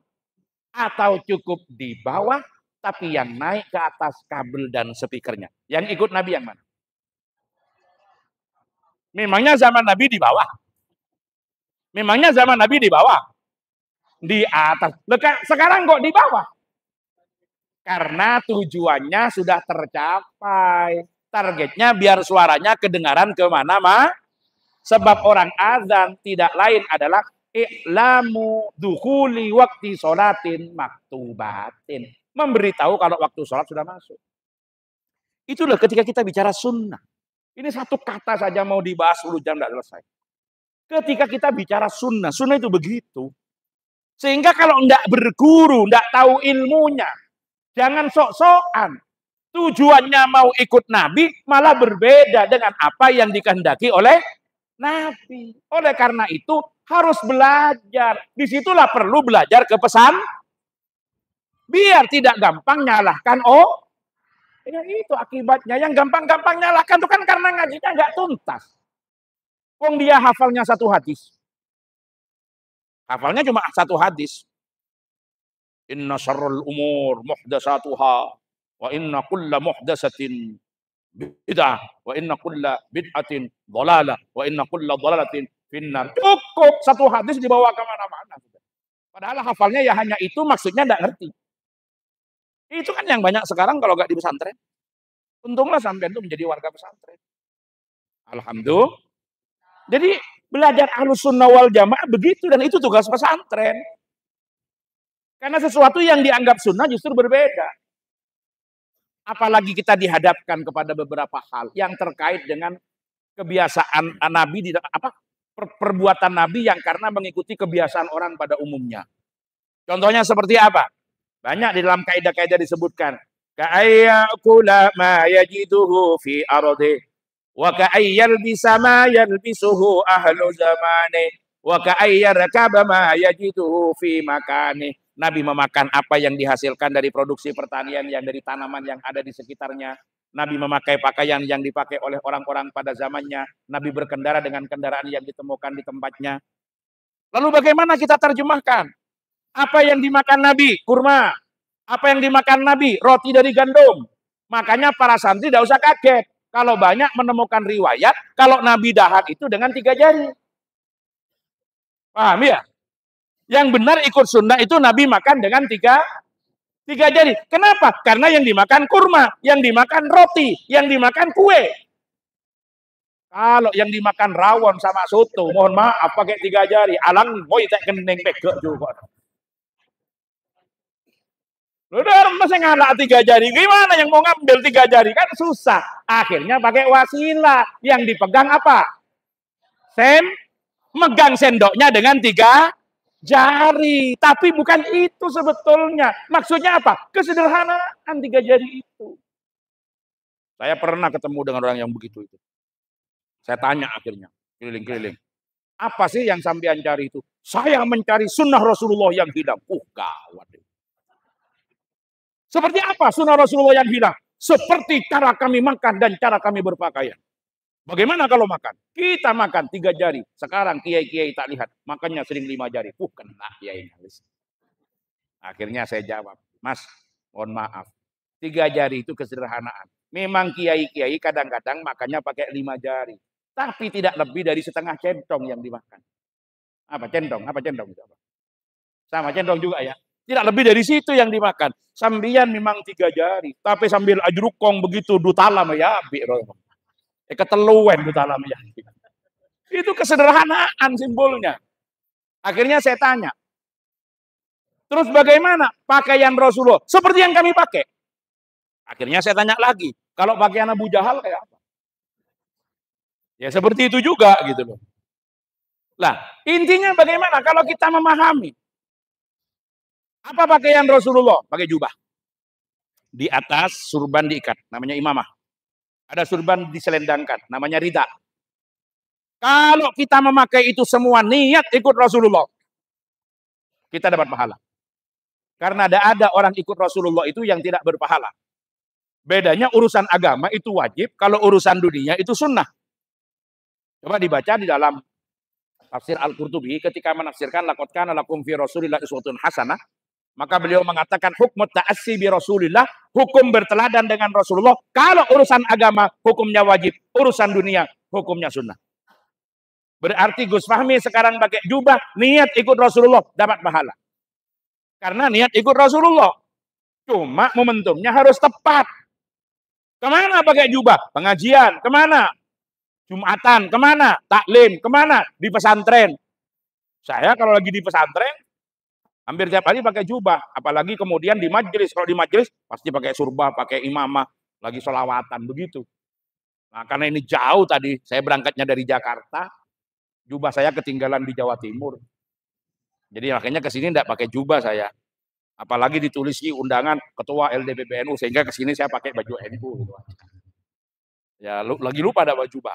atau cukup di bawah, tapi yang naik ke atas kabel dan speakernya. Yang ikut Nabi yang mana? Memangnya zaman Nabi di bawah? Memangnya zaman Nabi di bawah? Di atas. Sekarang kok di bawah? Karena tujuannya sudah tercapai. Targetnya biar suaranya kedengaran kemana, Ma? Sebab orang azan tidak lain adalah i'lamu dukhuli waqti sholatin maktubatin. Memberitahu kalau waktu sholat sudah masuk. Itulah ketika kita bicara sunnah. Ini satu kata saja mau dibahas 10 jam tidak selesai. Ketika kita bicara sunnah, sunnah itu begitu. Sehingga kalau tidak berguru, tidak tahu ilmunya, jangan sok-sokan. Tujuannya mau ikut Nabi, malah berbeda dengan apa yang dikehendaki oleh Nabi. Oleh karena itu, harus belajar. Disitulah perlu belajar ke pesan. Biar tidak gampang nyalahkan ya itu akibatnya. Yang gampang-gampang nyalahkan itu kan karena ngajinya nggak tuntas. Wong dia hafalnya satu hadis. Hafalnya cuma satu hadis. Inna syarrul umur muhdasatuha wa inna kulla muhdasatin bid'ah wa inna kulla bid'atin dhalalah wa inna kulla dhalalatin finnar. Cukup satu hadis dibawa ke mana-mana. Padahal hafalnya ya hanya itu, maksudnya nggak ngerti. Itu kan yang banyak sekarang kalau nggak di pesantren. Untunglah sampean itu menjadi warga pesantren. Alhamdulillah. Jadi belajar Ahlus Sunnah wal Jamaah begitu, dan itu tugas pesantren. Karena sesuatu yang dianggap sunnah justru berbeda. Apalagi kita dihadapkan kepada beberapa hal yang terkait dengan kebiasaan Nabi, perbuatan Nabi yang karena mengikuti kebiasaan orang pada umumnya. Contohnya seperti apa? Banyak di dalam kaidah-kaidah disebutkan. Ka'ayyakula ma yajiduhu fi ardi wa ka'ayyalbisa ma yalbisuhu ahlu zamani wa ka'ayyarkaba ma yajiduhu fi makani. Nabi memakan apa yang dihasilkan dari produksi pertanian yang dari tanaman yang ada di sekitarnya. Nabi memakai pakaian yang dipakai oleh orang-orang pada zamannya. Nabi berkendara dengan kendaraan yang ditemukan di tempatnya. Lalu bagaimana kita terjemahkan? Apa yang dimakan Nabi? Kurma. Apa yang dimakan Nabi? Roti dari gandum. Makanya para santri tidak usah kaget kalau banyak menemukan riwayat kalau Nabi dahar itu dengan 3 jari. Paham ya? Yang benar ikut sunnah itu Nabi makan dengan 3 jari. Kenapa? Karena yang dimakan kurma, yang dimakan roti, yang dimakan kue. Kalau yang dimakan rawon sama soto, mohon maaf pakai 3 jari. Alang boy tak keneng pegek juga. Udah masih ngalak 3 jari. Gimana yang mau ngambil 3 jari? Kan susah. Akhirnya pakai wasilah. Yang dipegang apa? Megang sendoknya dengan 3 jari. Tapi bukan itu sebetulnya. Maksudnya apa? Kesederhanaan 3 jari itu. Saya pernah ketemu dengan orang yang begitu itu. Saya tanya akhirnya, keliling-keliling. Apa sih yang sampean cari itu? Saya mencari sunnah Rasulullah yang hilang. Gawat. Seperti apa sunnah Rasulullah yang hilang? Seperti cara kami makan dan cara kami berpakaian. Bagaimana kalau makan? Kita makan 3 jari. Sekarang kiai-kiai tak lihat. Makannya sering 5 jari. Kena kiai. Akhirnya saya jawab, Mas, mohon maaf. 3 jari itu kesederhanaan. Memang kiai-kiai kadang-kadang makannya pakai 5 jari. Tapi tidak lebih dari setengah centong yang dimakan. Apa centong? Apa centong? Sama centong juga ya. Tidak lebih dari situ yang dimakan. Sambian memang 3 jari. Tapi sambil ajrukong begitu dutalam ya. Keteluan dutalam ya. Itu kesederhanaan simbolnya. Akhirnya saya tanya. Terus bagaimana pakaian Rasulullah? Seperti yang kami pakai. Akhirnya saya tanya lagi. Kalau pakaian Abu Jahal kayak apa? Ya seperti itu juga gitu loh. Lah, intinya bagaimana kalau kita memahami apa pakaian Rasulullah? Pakai jubah. Di atas surban diikat, namanya imamah. Ada surban diselendangkan, namanya rida. Kalau kita memakai itu semua niat ikut Rasulullah, kita dapat pahala. Karena ada orang ikut Rasulullah itu yang tidak berpahala. Bedanya urusan agama itu wajib, kalau urusan dunia itu sunnah. Coba dibaca di dalam tafsir Al-Qurtubi ketika menafsirkan laqad kana lakum fi Rasulillah uswatun hasanah, maka beliau mengatakan hukum ta'assi bi Rasulillah, hukum berteladan dengan Rasulullah. Kalau urusan agama hukumnya wajib, urusan dunia hukumnya sunnah. Berarti Gus Fahmi sekarang pakai jubah, niat ikut Rasulullah, dapat pahala. Karena niat ikut Rasulullah. Cuma momentumnya harus tepat. Kemana pakai jubah? Pengajian. Kemana? Jumatan. Kemana? Taklim. Kemana? Di pesantren. Saya kalau lagi di pesantren, hampir tiap hari pakai jubah. Apalagi kemudian di majelis. Kalau di majelis, pasti pakai surba, pakai imamah. Lagi sholawatan. Begitu. Nah, karena ini jauh tadi. Saya berangkatnya dari Jakarta. Jubah saya ketinggalan di Jawa Timur. Jadi akhirnya ke sini tidak pakai jubah saya. Apalagi ditulisi undangan ketua LDPBNU, sehingga ke sini saya pakai baju NU. Ya, lagi lupa ada baju jubah.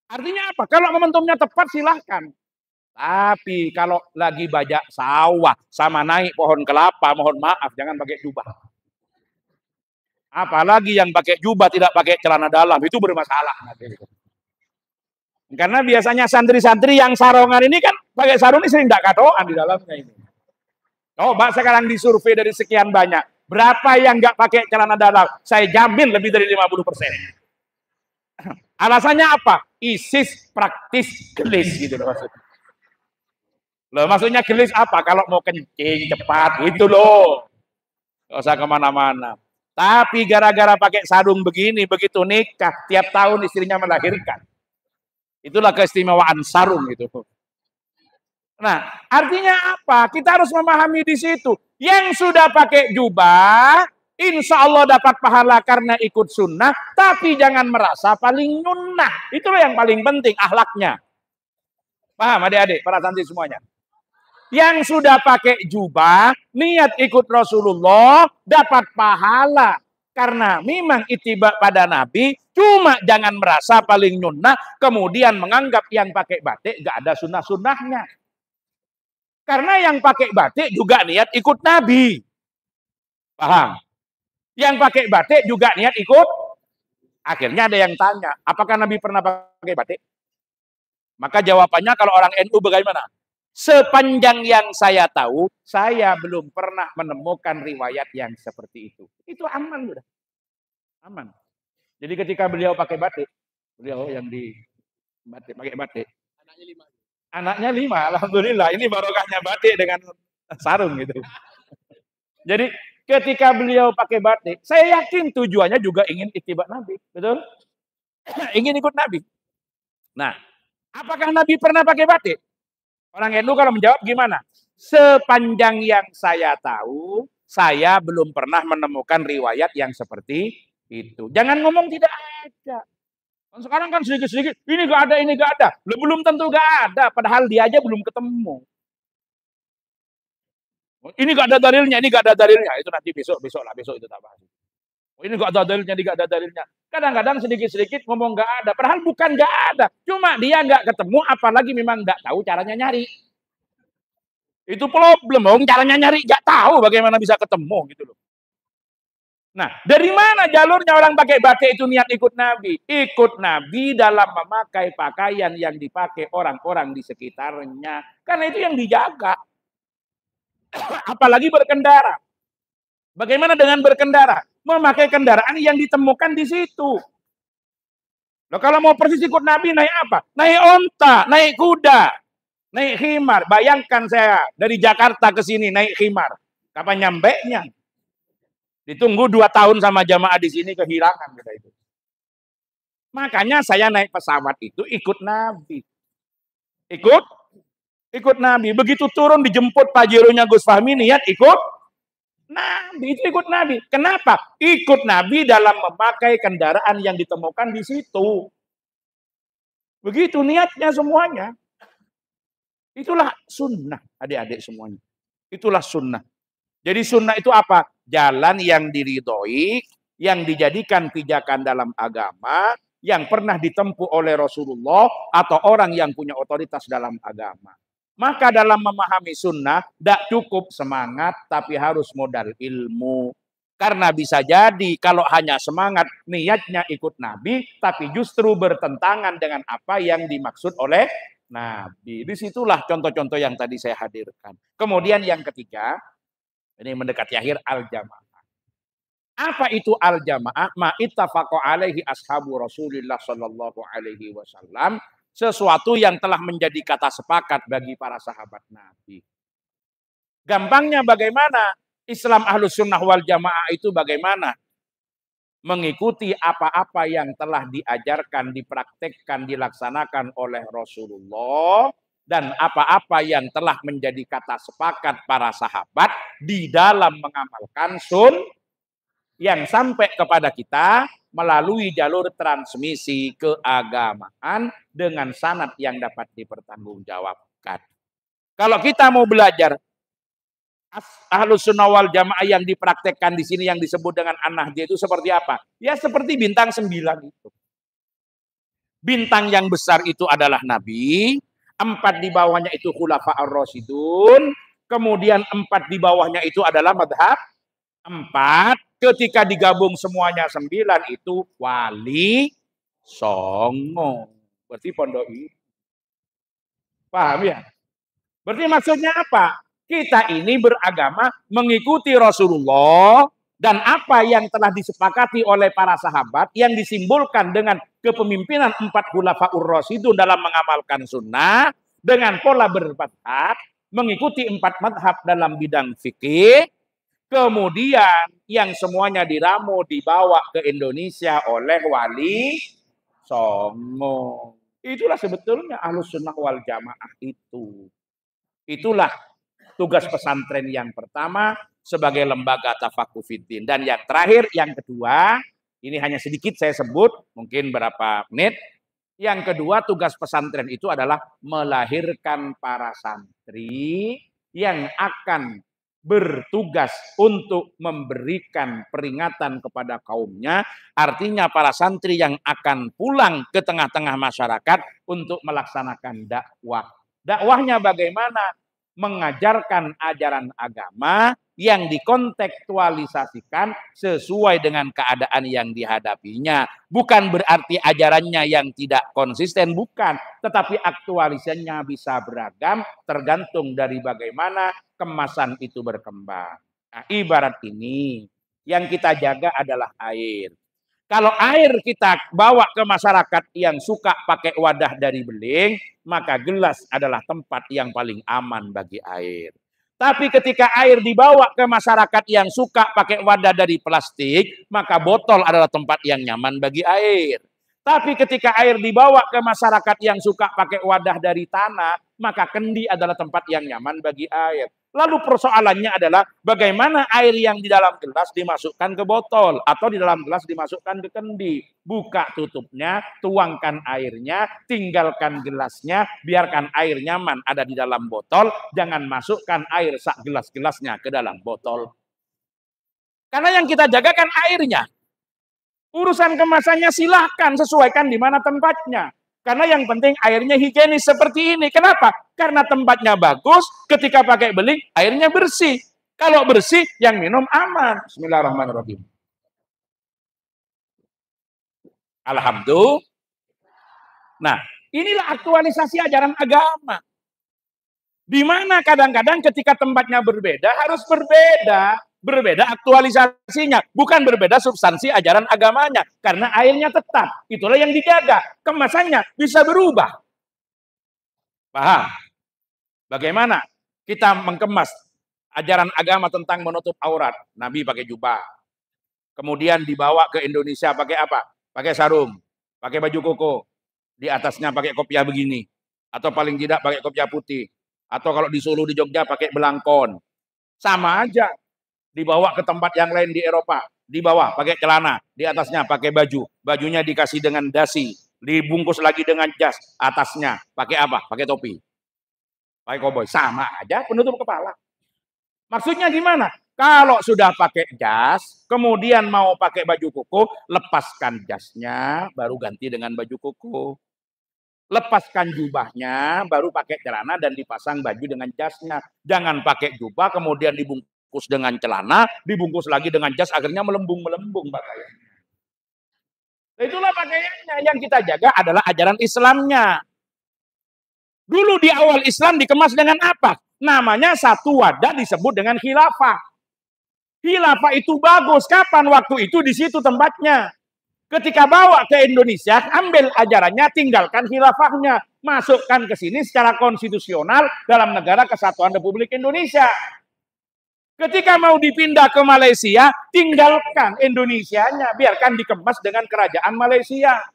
Artinya apa? Kalau momentumnya tepat silahkan. Tapi kalau lagi bajak sawah sama naik pohon kelapa, mohon maaf, jangan pakai jubah. Apalagi yang pakai jubah tidak pakai celana dalam, itu bermasalah. Karena biasanya santri-santri yang sarongan ini kan pakai sarung ini sering tidak katoan di dalamnya ini. Coba sekarang disurvei dari sekian banyak, berapa yang nggak pakai celana dalam? Saya jamin lebih dari 50%. Alasannya apa? ISIS praktis gelis gitu loh maksudnya. Loh, maksudnya gelis apa? Kalau mau kencing cepat itu loh. Nggak usah kemana-mana. Tapi gara-gara pakai sarung begini, begitu nikah, tiap tahun istrinya melahirkan. Itulah keistimewaan sarung itu. Nah, artinya apa? Kita harus memahami di situ. Yang sudah pakai jubah, insya Allah dapat pahala karena ikut sunnah, tapi jangan merasa paling nyunnah. Itulah yang paling penting, akhlaknya. Paham adik-adik, para santri semuanya? Yang sudah pakai jubah, niat ikut Rasulullah, dapat pahala. Karena memang ittiba pada Nabi, cuma jangan merasa paling nyunnah, kemudian menganggap yang pakai batik gak ada sunnah-sunnahnya. Karena yang pakai batik juga niat ikut Nabi. Paham? Yang pakai batik juga niat ikut. Akhirnya ada yang tanya, apakah Nabi pernah pakai batik? Maka jawabannya kalau orang NU bagaimana? Sepanjang yang saya tahu, saya belum pernah menemukan riwayat yang seperti itu. Itu aman sudah. Aman. Jadi ketika beliau pakai batik, beliau yang di batik, pakai batik. Anaknya 5. Anaknya 5, alhamdulillah. Ini barokahnya batik dengan sarung gitu. Jadi ketika beliau pakai batik, saya yakin tujuannya juga ingin ittiba Nabi, betul? Ingin ikut Nabi. Nah, apakah Nabi pernah pakai batik? Orang NU kalau menjawab gimana? Sepanjang yang saya tahu, saya belum pernah menemukan riwayat yang seperti itu. Jangan ngomong tidak ada. Sekarang kan sedikit-sedikit, ini gak ada, ini gak ada. Belum tentu gak ada, padahal dia aja belum ketemu. Ini gak ada dalilnya, ini gak ada dalilnya. Itu nanti besok itu tak bahas. Ini gak ada dalilnya, ini gak ada dalilnya. Kadang-kadang sedikit-sedikit ngomong gak ada. Padahal bukan gak ada. Cuma dia gak ketemu, apalagi memang gak tahu caranya nyari. Itu problem. Caranya nyari gak tahu bagaimana bisa ketemu gitu loh. Nah, dari mana jalurnya orang pakai batik itu niat ikut Nabi? Ikut Nabi dalam memakai pakaian yang dipakai orang-orang di sekitarnya. Karena itu yang dijaga. Apalagi berkendara. Bagaimana dengan berkendara? Memakai kendaraan yang ditemukan di situ. Loh, kalau mau persis ikut Nabi naik apa? Naik onta, naik kuda, naik khimar. Bayangkan saya dari Jakarta ke sini naik khimar. Kapan nyampenya? Ditunggu 2 tahun sama jamaah di sini kehilangan kita itu. Makanya saya naik pesawat itu ikut Nabi. Ikut Nabi. Begitu turun dijemput Pajeronya Gus Fahmi niat ikut Nabi. Itu ikut Nabi. Kenapa? Ikut Nabi dalam memakai kendaraan yang ditemukan di situ. Begitu niatnya semuanya. Itulah sunnah adik-adik semuanya. Itulah sunnah. Jadi sunnah itu apa? Jalan yang diridhoi, yang dijadikan pijakan dalam agama, yang pernah ditempuh oleh Rasulullah atau orang yang punya otoritas dalam agama. Maka dalam memahami sunnah, tidak cukup semangat, tapi harus modal ilmu. Karena bisa jadi kalau hanya semangat, niatnya ikut Nabi, tapi justru bertentangan dengan apa yang dimaksud oleh Nabi. Disitulah contoh-contoh yang tadi saya hadirkan. Kemudian yang ketiga, ini mendekati akhir, al-jamaah. Apa itu al-jamaah? Ma ittafaqa alaihi ashabu Rasulillah sallallahu alaihi wasallam. Sesuatu yang telah menjadi kata sepakat bagi para sahabat Nabi. Gampangnya bagaimana? Islam Ahlus Sunnah wal Jamaah itu bagaimana? Mengikuti apa-apa yang telah diajarkan, dipraktekkan, dilaksanakan oleh Rasulullah. Dan apa-apa yang telah menjadi kata sepakat para sahabat di dalam mengamalkan yang sampai kepada kita melalui jalur transmisi keagamaan dengan sanad yang dapat dipertanggungjawabkan. Kalau kita mau belajar Ahlus Sunnah wal Jamaah yang dipraktekkan di sini yang disebut dengan An-Nahdiyah itu seperti apa? Ya seperti bintang 9 itu. Bintang yang besar itu adalah Nabi. 4 di bawahnya itu Khulafa ar-Rasyidun. Kemudian 4 di bawahnya itu adalah madhab 4. Ketika digabung semuanya 9 itu Wali Songo. Berarti pondok ini. Paham ya? Berarti maksudnya apa? Kita ini beragama mengikuti Rasulullah dan apa yang telah disepakati oleh para sahabat yang disimbolkan dengan kepemimpinan 4 Khulafaur Rasyidun dalam mengamalkan sunnah dengan pola bermadhab, mengikuti 4 madhab dalam bidang fikih, Kemudian yang semuanya diramu dibawa ke Indonesia oleh Wali Songo. Itulah sebetulnya Ahlus Sunnah wal Jamaah itu. Itulah tugas pesantren yang pertama sebagai lembaga tafakuh fiddin. Dan yang terakhir, yang kedua, ini hanya sedikit saya sebut, mungkin berapa menit. Yang kedua, tugas pesantren itu adalah melahirkan para santri yang akan bertugas untuk memberikan peringatan kepada kaumnya, artinya para santri yang akan pulang ke tengah-tengah masyarakat untuk melaksanakan dakwah. Dakwahnya bagaimana? Mengajarkan ajaran agama yang dikontekstualisasikan sesuai dengan keadaan yang dihadapinya. Bukan berarti ajarannya yang tidak konsisten, bukan. Tetapi aktualisasinya bisa beragam tergantung dari bagaimana kemasan itu berkembang. Nah, ibarat ini, yang kita jaga adalah air. Kalau air kita bawa ke masyarakat yang suka pakai wadah dari beling, maka gelas adalah tempat yang paling aman bagi air. Tapi ketika air dibawa ke masyarakat yang suka pakai wadah dari plastik, maka botol adalah tempat yang nyaman bagi air. Tapi ketika air dibawa ke masyarakat yang suka pakai wadah dari tanah, maka kendi adalah tempat yang nyaman bagi air. Lalu persoalannya adalah bagaimana air yang di dalam gelas dimasukkan ke botol atau di dalam gelas dimasukkan ke kendi. Buka tutupnya, tuangkan airnya, tinggalkan gelasnya, biarkan air nyaman ada di dalam botol, jangan masukkan air sak gelas-gelasnya ke dalam botol. Karena yang kita jaga kan airnya. Urusan kemasannya silahkan sesuaikan di mana tempatnya. Karena yang penting airnya higienis seperti ini. Kenapa? Karena tempatnya bagus, ketika pakai beling, airnya bersih. Kalau bersih, yang minum aman. Bismillahirrahmanirrahim. Alhamdulillah. Nah, inilah aktualisasi ajaran agama. Di mana kadang-kadang ketika tempatnya berbeda, harus berbeda. Berbeda aktualisasinya, bukan berbeda substansi ajaran agamanya. Karena airnya tetap, itulah yang dijaga. Kemasannya bisa berubah. Paham? Bagaimana kita mengemas ajaran agama tentang menutup aurat? Nabi pakai jubah. Kemudian dibawa ke Indonesia pakai apa? Pakai sarung, pakai baju koko. Di atasnya pakai kopiah begini. Atau paling tidak pakai kopiah putih. Atau kalau di Solo, di Jogja pakai belangkon. Sama aja. Dibawa ke tempat yang lain di Eropa, di bawah pakai celana, di atasnya pakai baju, bajunya dikasih dengan dasi, dibungkus lagi dengan jas, atasnya pakai apa? Pakai topi, pakai koboi, sama aja penutup kepala. Maksudnya gimana? Kalau sudah pakai jas, kemudian mau pakai baju koko, lepaskan jasnya, baru ganti dengan baju koko. Lepaskan jubahnya, baru pakai celana dan dipasang baju dengan jasnya. Jangan pakai jubah, kemudian dibungkus dengan celana, dibungkus lagi dengan jas, akhirnya melembung-melembung pakaiannya. Itulah pakaiannya. Yang kita jaga adalah ajaran Islamnya. Dulu di awal Islam dikemas dengan apa? Namanya satu wadah disebut dengan khilafah. Khilafah itu bagus. Kapan? Waktu itu di situ tempatnya. Ketika bawa ke Indonesia, ambil ajarannya, tinggalkan khilafahnya. Masukkan ke sini secara konstitusional dalam negara kesatuan Republik Indonesia. Ketika mau dipindah ke Malaysia, tinggalkan Indonesianya, biarkan dikemas dengan kerajaan Malaysia.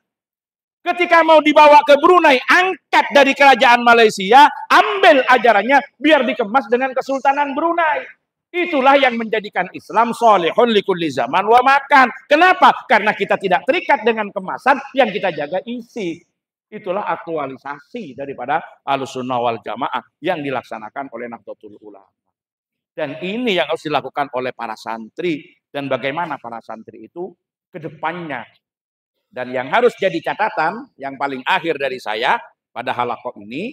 Ketika mau dibawa ke Brunei, angkat dari kerajaan Malaysia, ambil ajarannya, biar dikemas dengan Kesultanan Brunei. Itulah yang menjadikan Islam sholihun likulli zaman wa makan. Kenapa? Karena kita tidak terikat dengan kemasan, yang kita jaga isi. Itulah aktualisasi daripada Ahlussunnah wal Jamaah yang dilaksanakan oleh Nahdlatul Ulama. Dan ini yang harus dilakukan oleh para santri. Dan bagaimana para santri itu ke depannya. Dan yang harus jadi catatan, yang paling akhir dari saya pada halaqah ini,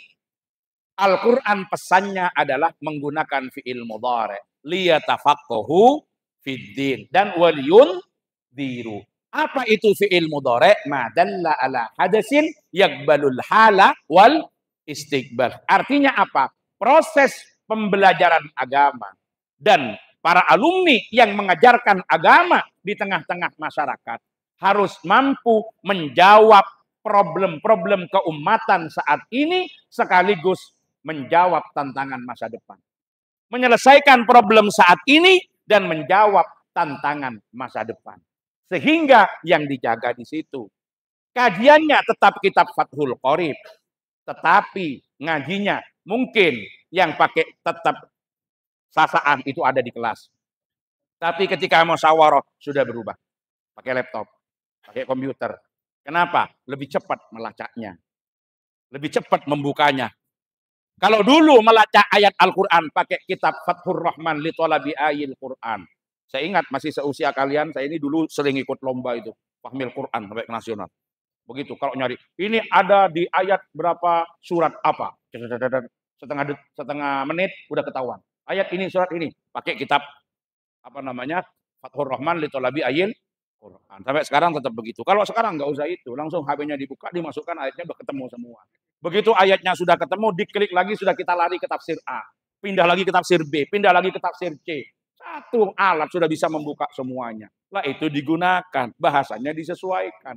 Al-Quran pesannya adalah menggunakan fi'il mudhari'. Liyatafaqahu fiddin. Dan waliyun diru. Apa itu fi'il mudhari'? Ma dalla ala hadasin yakbalul hala wal istiqbal. Artinya apa? Proses pembelajaran agama dan para alumni yang mengajarkan agama di tengah-tengah masyarakat harus mampu menjawab problem-problem keumatan saat ini sekaligus menjawab tantangan masa depan. Menyelesaikan problem saat ini dan menjawab tantangan masa depan. Sehingga yang dijaga di situ. Kajiannya tetap kitab Fathul Qorib, tetapi ngajinya mungkin yang pakai tetap sasaan itu ada di kelas. Tapi ketika musyawarah sudah berubah. Pakai laptop, pakai komputer. Kenapa? Lebih cepat melacaknya. Lebih cepat membukanya. Kalau dulu melacak ayat Al-Quran pakai kitab Fathur Rahman li Thalabi Ayil Quran. Saya ingat masih seusia kalian, saya ini dulu sering ikut lomba itu. Fahmil Quran sampai ke nasional. Begitu, kalau nyari. Ini ada di ayat berapa surat apa. Setengah menit udah ketahuan. Ayat ini, surat ini. Pakai kitab apa namanya Fathur Rahman li Thalabi Ayil Quran. Sampai sekarang tetap begitu. Kalau sekarang nggak usah itu, langsung HP-nya dibuka, dimasukkan ayatnya udah ketemu semua. Begitu ayatnya sudah ketemu, diklik lagi sudah kita lari ke tafsir A, pindah lagi ke tafsir B, pindah lagi ke tafsir C. Satu alat sudah bisa membuka semuanya. Lah itu digunakan, bahasanya disesuaikan.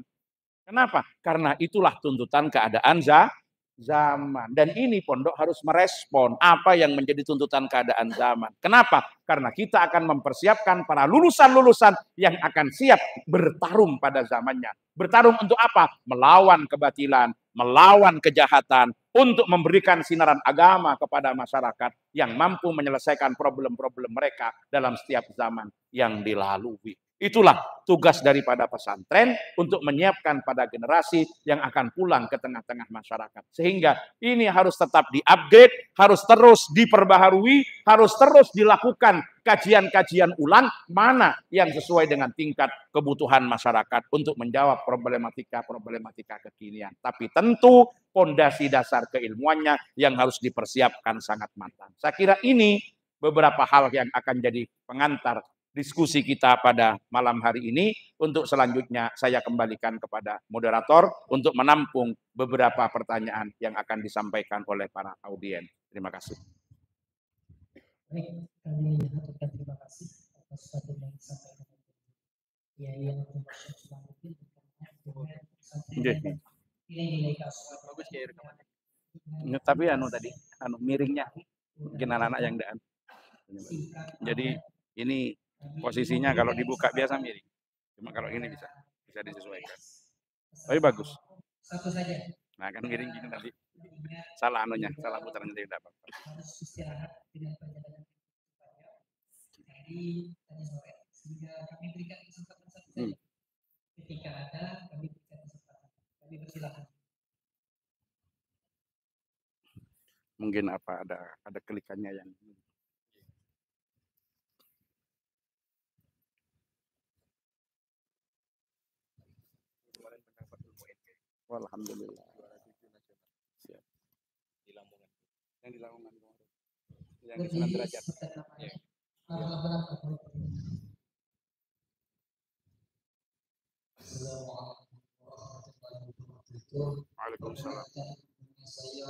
Kenapa? Karena itulah tuntutan keadaan zaman. Dan ini pondok harus merespon apa yang menjadi tuntutan keadaan zaman. Kenapa? Karena kita akan mempersiapkan para lulusan-lulusan yang akan siap bertarung pada zamannya. Bertarung untuk apa? Melawan kebatilan, melawan kejahatan, untuk memberikan sinaran agama kepada masyarakat yang mampu menyelesaikan problem-problem mereka dalam setiap zaman yang dilalui. Itulah tugas daripada pesantren untuk menyiapkan pada generasi yang akan pulang ke tengah-tengah masyarakat. Sehingga ini harus tetap di-upgrade, harus terus diperbaharui, harus terus dilakukan kajian-kajian ulang mana yang sesuai dengan tingkat kebutuhan masyarakat untuk menjawab problematika-problematika kekinian. Tapi tentu fondasi dasar keilmuannya yang harus dipersiapkan sangat matang. Saya kira ini beberapa hal yang akan jadi pengantar diskusi kita pada malam hari ini. Untuk selanjutnya saya kembalikan kepada moderator untuk menampung beberapa pertanyaan yang akan disampaikan oleh para audiens. Terima kasih. Baik, kami haturkan terima kasih atas apa yang disampaikan. Ya, yang tapi tadi miringnya mungkin anak-anak yang daan. Jadi ini posisinya kalau dibuka biasa miring. Cuma kalau ini bisa disesuaikan. Tapi bagus. Satu saja. Nah, kan miring gini tadi. Salah salah putarannya tidak apa-apa. Harus istirahat dengan perjalanan dari tadi sore sehingga kami berikan kesempatan satu saja. Ketika ada kami berikan kesempatan. Kami persilakan. Mungkin apa ada klikannya yang alhamdulillah. Siap. Di Lamongan. Yang di Lamongan kemarin. Yang di Sunan Derajat. Ya. Waalaikumsalam. Saya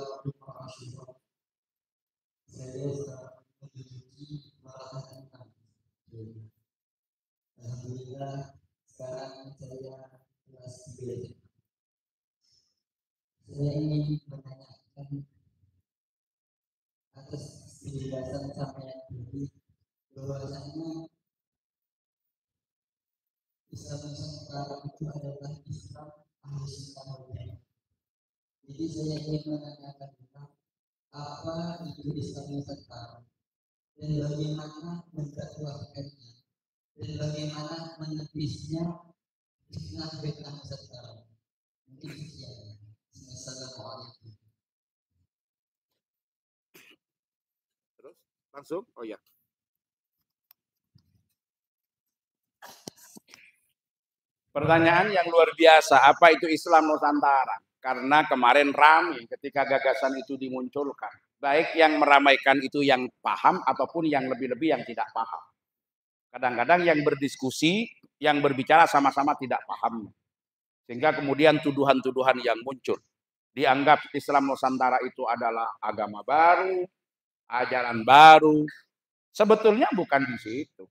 alhamdulillah sekarang saya kelas 3. Saya ingin menanyakan atas penjelasan sampai tadi bahwasanya Islam Nusantara itu adalah Islam Ahlus Sunnah wal Jamaah. Jadi saya ingin menanyakan apa itu Islam Nusantara dan bagaimana mendakwahkannya dan bagaimana menepisnya fitnah Nusantara. Mungkin sekian. Assalamualaikum. Terus langsung? Oh ya. Pertanyaan yang luar biasa, apa itu Islam Nusantara? Karena kemarin ramai ketika gagasan itu dimunculkan. Baik yang meramaikan itu yang paham ataupun yang lebih-lebih yang tidak paham. Kadang-kadang yang berdiskusi, yang berbicara sama-sama tidak paham. Sehingga kemudian tuduhan-tuduhan yang muncul. Dianggap Islam Nusantara itu adalah agama baru, ajaran baru. Sebetulnya bukan di situ.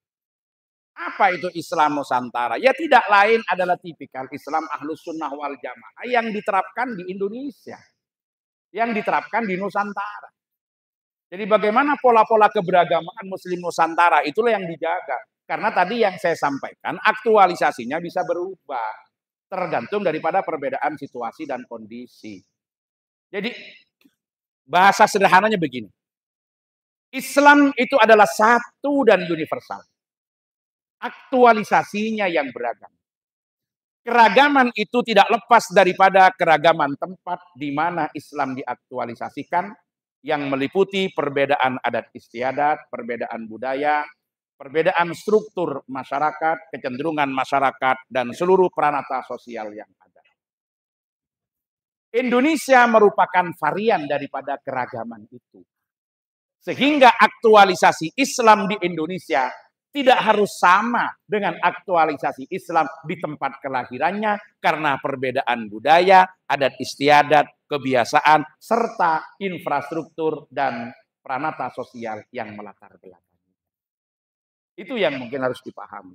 Apa itu Islam Nusantara? Ya tidak lain adalah tipikal Islam Ahlus Sunnah wal Jamaah yang diterapkan di Indonesia. Yang diterapkan di Nusantara. Jadi bagaimana pola-pola keberagaman Muslim Nusantara, itulah yang dijaga. Karena tadi yang saya sampaikan, aktualisasinya bisa berubah. Tergantung daripada perbedaan situasi dan kondisi. Jadi bahasa sederhananya begini. Islam itu adalah satu dan universal. Aktualisasinya yang beragam. Keragaman itu tidak lepas daripada keragaman tempat di mana Islam diaktualisasikan, yang meliputi perbedaan adat istiadat, perbedaan budaya, perbedaan struktur masyarakat, kecenderungan masyarakat, dan seluruh peranata sosial yang ada. Indonesia merupakan varian daripada keragaman itu. Sehingga aktualisasi Islam di Indonesia tidak harus sama dengan aktualisasi Islam di tempat kelahirannya karena perbedaan budaya, adat istiadat, kebiasaan, serta infrastruktur dan peranata sosial yang melatar belakangi. Itu yang mungkin harus dipahami.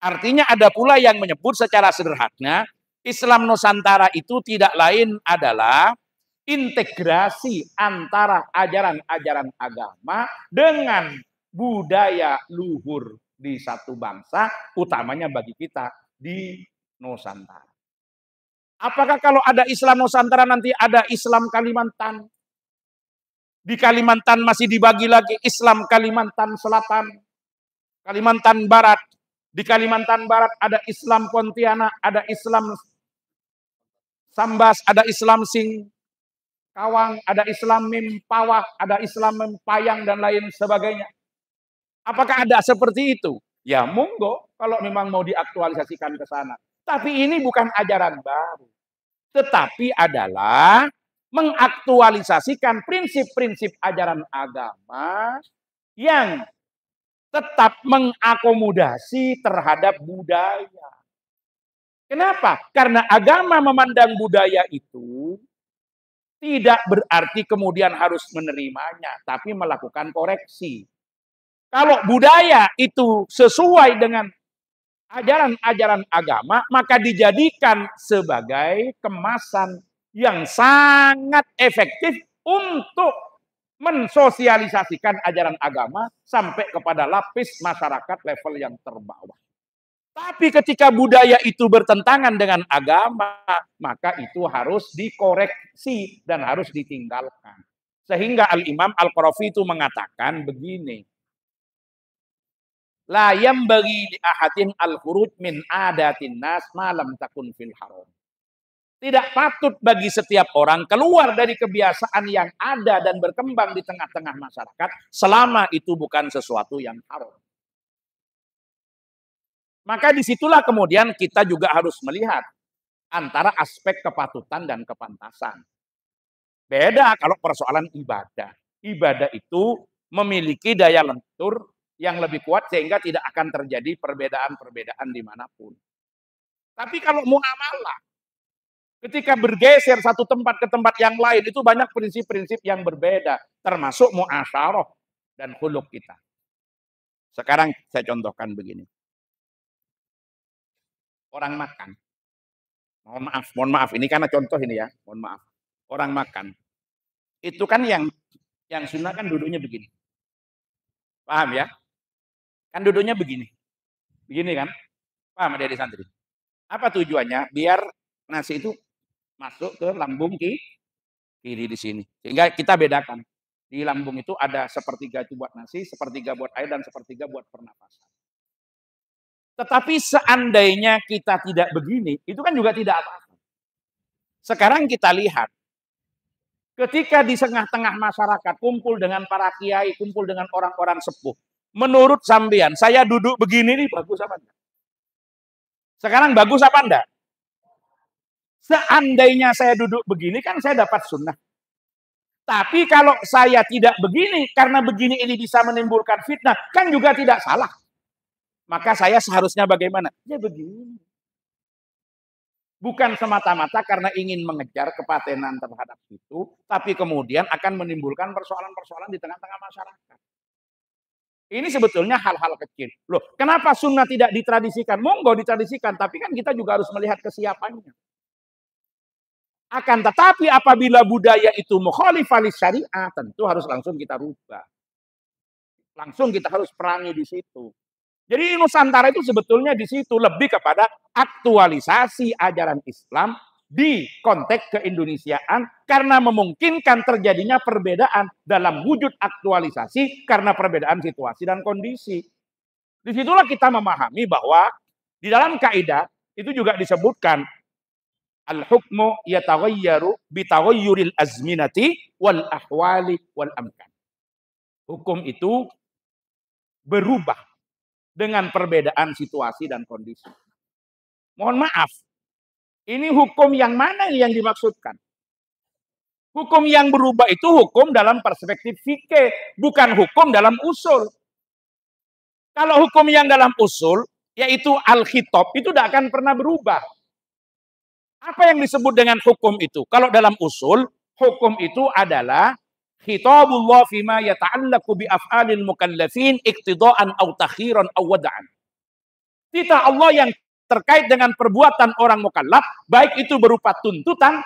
Artinya ada pula yang menyebut secara sederhana, Islam Nusantara itu tidak lain adalah integrasi antara ajaran-ajaran agama dengan budaya luhur di satu bangsa, utamanya bagi kita di Nusantara. Apakah kalau ada Islam Nusantara nanti ada Islam Kalimantan? Di Kalimantan masih dibagi lagi Islam Kalimantan Selatan, Kalimantan Barat. Di Kalimantan Barat ada Islam Pontianak, ada Islam Sambas, ada Islam Singkawang, ada Islam Mempawah, ada Islam Mempayang, dan lain sebagainya. Apakah ada seperti itu? Ya monggo kalau memang mau diaktualisasikan ke sana. Tapi ini bukan ajaran baru. Tetapi adalah mengaktualisasikan prinsip-prinsip ajaran agama yang tetap mengakomodasi terhadap budaya. Kenapa? Karena agama memandang budaya itu tidak berarti kemudian harus menerimanya, tapi melakukan koreksi. Kalau budaya itu sesuai dengan ajaran-ajaran agama, maka dijadikan sebagai kemasan yang sangat efektif untuk mensosialisasikan ajaran agama sampai kepada lapis masyarakat level yang terbawah. Tapi ketika budaya itu bertentangan dengan agama, maka itu harus dikoreksi dan harus ditinggalkan. Sehingga Al-Imam Al-Qarafi itu mengatakan begini, la yambaghi li ahadin al-khuruj min adatin nas ma lam takun fil haram. Tidak patut bagi setiap orang keluar dari kebiasaan yang ada dan berkembang di tengah-tengah masyarakat selama itu bukan sesuatu yang haram. Maka disitulah kemudian kita juga harus melihat antara aspek kepatutan dan kepantasan. Beda kalau persoalan ibadah. Ibadah itu memiliki daya lentur yang lebih kuat sehingga tidak akan terjadi perbedaan-perbedaan dimanapun. Tapi kalau muamalah, ketika bergeser satu tempat ke tempat yang lain, itu banyak prinsip-prinsip yang berbeda, termasuk muasyarah dan khuluq kita. Sekarang saya contohkan begini. Orang makan. Mohon maaf, ini karena contoh ini ya, mohon maaf. Orang makan. Itu kan yang sunnah kan duduknya begini. Paham ya? Kan duduknya begini. Begini kan? Paham adik-adik santri? Apa tujuannya? Biar nasi itu masuk ke lambung kiri di sini. Sehingga kita bedakan. Di lambung itu ada sepertiga itu buat nasi, sepertiga buat air, dan sepertiga buat pernapasan. Tetapi seandainya kita tidak begini, itu kan juga tidak apa-apa. Sekarang kita lihat, ketika di tengah-tengah masyarakat, kumpul dengan para kiai, kumpul dengan orang-orang sepuh, menurut sampean, saya duduk begini nih, bagus apa enggak? Sekarang bagus apa enggak? Seandainya saya duduk begini, kan saya dapat sunnah. Tapi kalau saya tidak begini, karena begini ini bisa menimbulkan fitnah, kan juga tidak salah. Maka saya seharusnya bagaimana? Ya begini. Bukan semata-mata karena ingin mengejar kepatenan terhadap itu, tapi kemudian akan menimbulkan persoalan-persoalan di tengah-tengah masyarakat. Ini sebetulnya hal-hal kecil. Loh, kenapa sunnah tidak ditradisikan? Monggo ditradisikan, tapi kan kita juga harus melihat kesiapannya. Akan tetapi apabila budaya itu mukhalifah syariah, tentu harus langsung kita rubah. Langsung kita harus perangi di situ. Jadi Nusantara itu sebetulnya di situ lebih kepada aktualisasi ajaran Islam di konteks keindonesiaan karena memungkinkan terjadinya perbedaan dalam wujud aktualisasi karena perbedaan situasi dan kondisi. Disitulah kita memahami bahwa di dalam kaidah itu juga disebutkan al-hukmu yataghayyaru bitaghayyuril azminati wal ahwali wal amkan. Hukum itu berubah dengan perbedaan situasi dan kondisi. Mohon maaf, ini hukum yang mana yang dimaksudkan? Hukum yang berubah itu hukum dalam perspektif fikih, bukan hukum dalam usul. Kalau hukum yang dalam usul, yaitu al-khitab, itu tidak akan pernah berubah. Apa yang disebut dengan hukum itu? Kalau dalam usul, hukum itu adalah khitabullah fima yata'allaqu bi af'alil mukallafin iqtida'an aw takhiran aw wada'an. Titah Allah yang terkait dengan perbuatan orang mukallaf, baik itu berupa tuntutan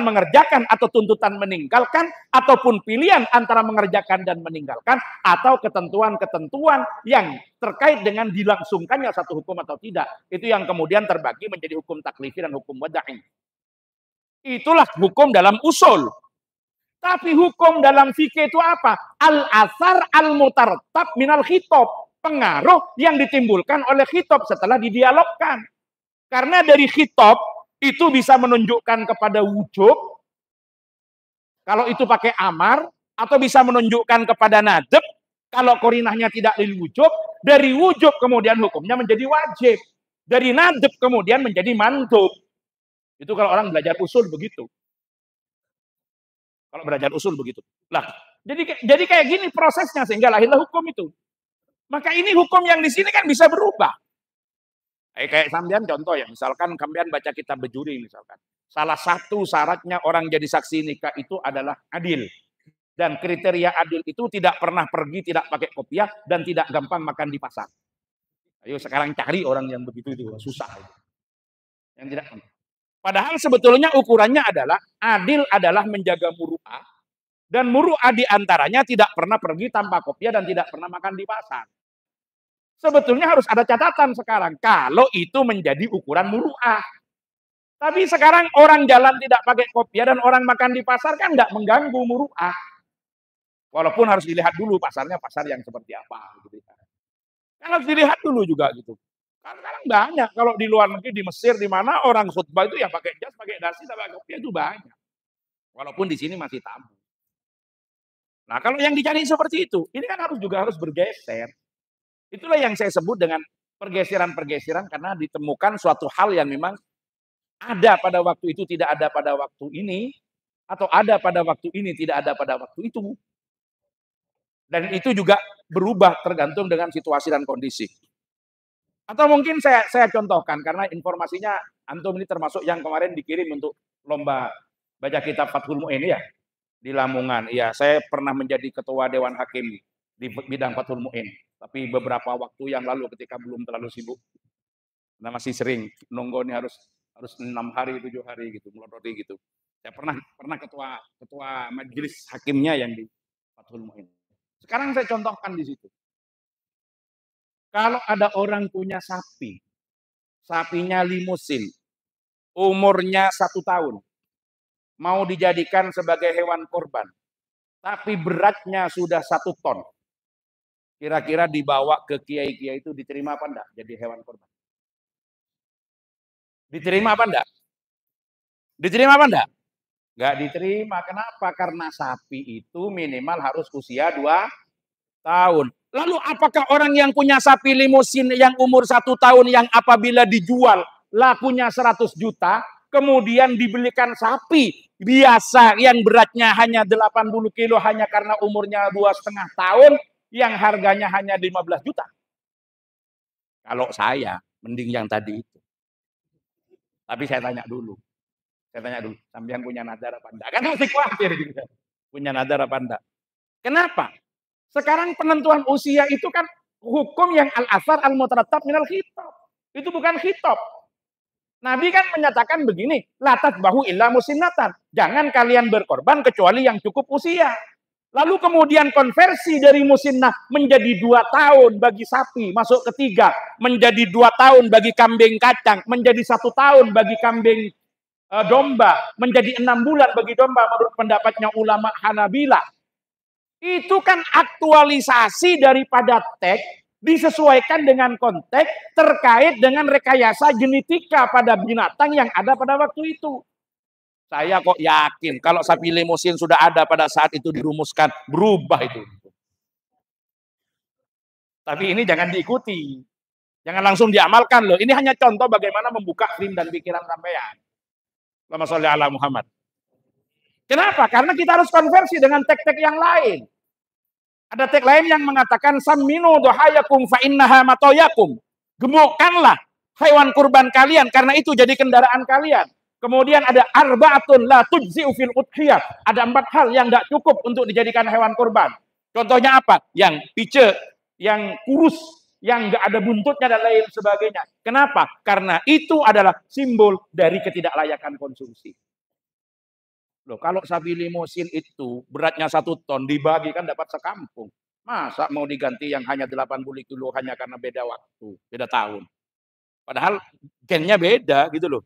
mengerjakan atau tuntutan meninggalkan, ataupun pilihan antara mengerjakan dan meninggalkan, atau ketentuan-ketentuan yang terkait dengan dilangsungkannya satu hukum atau tidak. Itu yang kemudian terbagi menjadi hukum taklifi dan hukum wada'i. Itulah hukum dalam usul. Tapi hukum dalam fikih itu apa? Al-asar al-mutartab minal khitab. Pengaruh yang ditimbulkan oleh khitab setelah didialogkan. Karena dari khitab itu bisa menunjukkan kepada wujub, kalau itu pakai amar, atau bisa menunjukkan kepada nadab, kalau korinahnya tidak lil wujub, dari wujub kemudian hukumnya menjadi wajib. Dari nadab kemudian menjadi mandub. Itu kalau orang belajar usul begitu. Kalau belajar usul begitu. Lah, jadi kayak gini prosesnya sehingga lahirlah hukum itu. Maka ini hukum yang di sini kan bisa berubah. Kayak sampean contoh ya, misalkan sampean baca kitab bejuri misalkan. Salah satu syaratnya orang jadi saksi nikah itu adalah adil. Dan kriteria adil itu tidak pernah pergi, tidak pakai kopiah, dan tidak gampang makan di pasar. Ayo sekarang cari orang yang begitu itu, susah. Yang tidak. Padahal sebetulnya ukurannya adalah adil adalah menjaga muru'ah, dan muru'ah diantaranya tidak pernah pergi tanpa kopiah dan tidak pernah makan di pasar. Sebetulnya harus ada catatan sekarang, kalau itu menjadi ukuran muru'ah. Tapi sekarang orang jalan tidak pakai kopiah dan orang makan di pasar kan nggak mengganggu muru'ah. Walaupun harus dilihat dulu pasarnya pasar yang seperti apa. Gitu. Kan harus dilihat dulu juga gitu. Sekarang banyak kalau di luar negeri, di Mesir, di mana orang khutbah itu ya pakai jas, pakai dasi, pakai kopiah itu banyak. Walaupun di sini masih tabu. Nah kalau yang dicari seperti itu, ini kan harus bergeser. Itulah yang saya sebut dengan pergeseran-pergeseran karena ditemukan suatu hal yang memang ada pada waktu itu, tidak ada pada waktu ini, atau ada pada waktu ini, tidak ada pada waktu itu. Dan itu juga berubah tergantung dengan situasi dan kondisi. Atau mungkin saya contohkan, karena informasinya antum ini termasuk yang kemarin dikirim untuk lomba baca kitab Fathul Mu'in ya, di Lamongan. Iya, saya pernah menjadi ketua Dewan Hakim di bidang Fathul Mu'in. Tapi beberapa waktu yang lalu ketika belum terlalu sibuk, nah masih sering nunggu ini harus 6 hari 7 hari gitu, melodoti gitu. Saya pernah ketua majelis hakimnya yang di Fathul Mu'in. Sekarang saya contohkan di situ. Kalau ada orang punya sapi, sapinya limusin, umurnya 1 tahun, mau dijadikan sebagai hewan korban, tapi beratnya sudah 1 ton. Kira-kira dibawa ke kiai-kiai itu diterima apa enggak jadi hewan korban? Diterima apa enggak? Diterima apa enggak? Enggak diterima. Kenapa? Karena sapi itu minimal harus usia 2 tahun. Lalu apakah orang yang punya sapi limusin yang umur 1 tahun yang apabila dijual lakunya 100 juta, kemudian dibelikan sapi biasa yang beratnya hanya 80 kilo hanya karena umurnya 2,5 tahun, yang harganya hanya 15 juta. Kalau saya, mending yang tadi itu. Tapi saya tanya dulu, sampean punya nadar apa enggak? Kan masih khawatir gitu. Punya nadar apa enggak? Kenapa? Sekarang penentuan usia itu kan hukum yang al-asar al-mutarattab minal khitab. Itu bukan khitab. Nabi kan menyatakan begini, latat bahu illa musinnatan. Jangan kalian berkorban kecuali yang cukup usia. Lalu kemudian konversi dari musinnah menjadi 2 tahun bagi sapi, masuk ketiga, menjadi 2 tahun bagi kambing kacang, menjadi 1 tahun bagi kambing domba, menjadi 6 bulan bagi domba menurut pendapatnya ulama Hanabilah. Itu kan aktualisasi daripada teks disesuaikan dengan konteks terkait dengan rekayasa genetika pada binatang yang ada pada waktu itu. Saya kok yakin kalau sapi limusin sudah ada pada saat itu dirumuskan, berubah itu. Tapi ini jangan diikuti. Jangan langsung diamalkan loh. Ini hanya contoh bagaimana membuka film dan pikiran sampean. Allahumma sholli ala Muhammad. Kenapa? Karena kita harus konversi dengan teks-teks yang lain. Ada teks lain yang mengatakan samminu dohayakum fa innaha matoyakum. Gemukkanlah hewan kurban kalian karena itu jadi kendaraan kalian. Kemudian ada arbaatun la tujzi'u fil udhiyah. Ada 4 hal yang tidak cukup untuk dijadikan hewan kurban. Contohnya apa? Yang pice, yang kurus, yang nggak ada buntutnya dan lain sebagainya. Kenapa? Karena itu adalah simbol dari ketidaklayakan konsumsi. Loh, kalau sapi limusin itu beratnya 1 ton dibagi kan dapat sekampung. Masa mau diganti yang hanya 80 kilo hanya karena beda waktu, beda tahun. Padahal gennya beda gitu loh.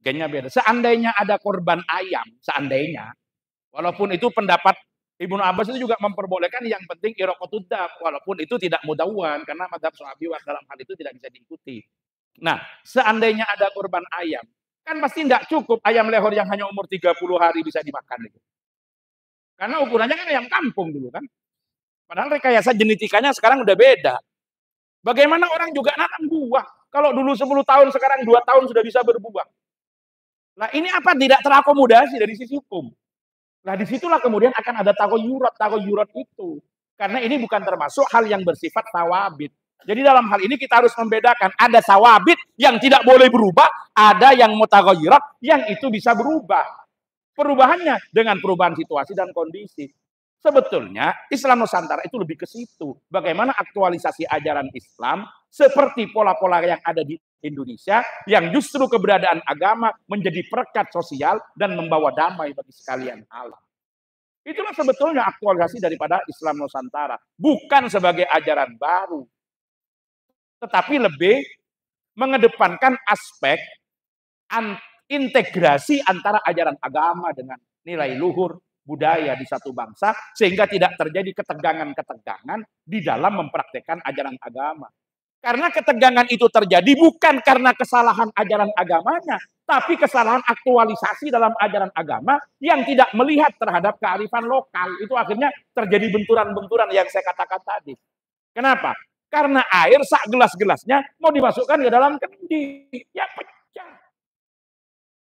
Gennya beda. Seandainya ada korban ayam, seandainya, walaupun itu pendapat Ibnu Abbas itu juga memperbolehkan yang penting iraqatud dam, walaupun itu tidak mudawwan karena mazhab Syafi'i dalam hal itu tidak bisa diikuti. Nah, seandainya ada korban ayam, kan pasti tidak cukup ayam lehor yang hanya umur 30 hari bisa dimakan itu. Karena ukurannya kan ayam kampung dulu kan. Padahal rekayasa genetikanya sekarang udah beda. Bagaimana orang juga nanam buah? Kalau dulu 10 tahun, sekarang 2 tahun sudah bisa berbuah. Nah ini apa? Tidak terakomodasi dari sisi hukum. Nah disitulah kemudian akan ada tagoyurat itu. Karena ini bukan termasuk hal yang bersifat tawabit. Jadi dalam hal ini kita harus membedakan. Ada tawabit yang tidak boleh berubah, ada yang mutagoyurat yang itu bisa berubah. Perubahannya dengan perubahan situasi dan kondisi. Sebetulnya Islam Nusantara itu lebih ke situ. Bagaimana aktualisasi ajaran Islam seperti pola-pola yang ada di Indonesia yang justru keberadaan agama menjadi perekat sosial dan membawa damai bagi sekalian alam. Itulah sebetulnya aktualisasi daripada Islam Nusantara. Bukan sebagai ajaran baru. Tetapi lebih mengedepankan aspek integrasi antara ajaran agama dengan nilai luhur, budaya di satu bangsa, sehingga tidak terjadi ketegangan-ketegangan di dalam mempraktekkan ajaran agama. Karena ketegangan itu terjadi bukan karena kesalahan ajaran agamanya, tapi kesalahan aktualisasi dalam ajaran agama yang tidak melihat terhadap kearifan lokal. Itu akhirnya terjadi benturan-benturan yang saya katakan tadi. Kenapa? Karena air sak gelas-gelasnya mau dimasukkan ke dalam kendi. Ya pecah.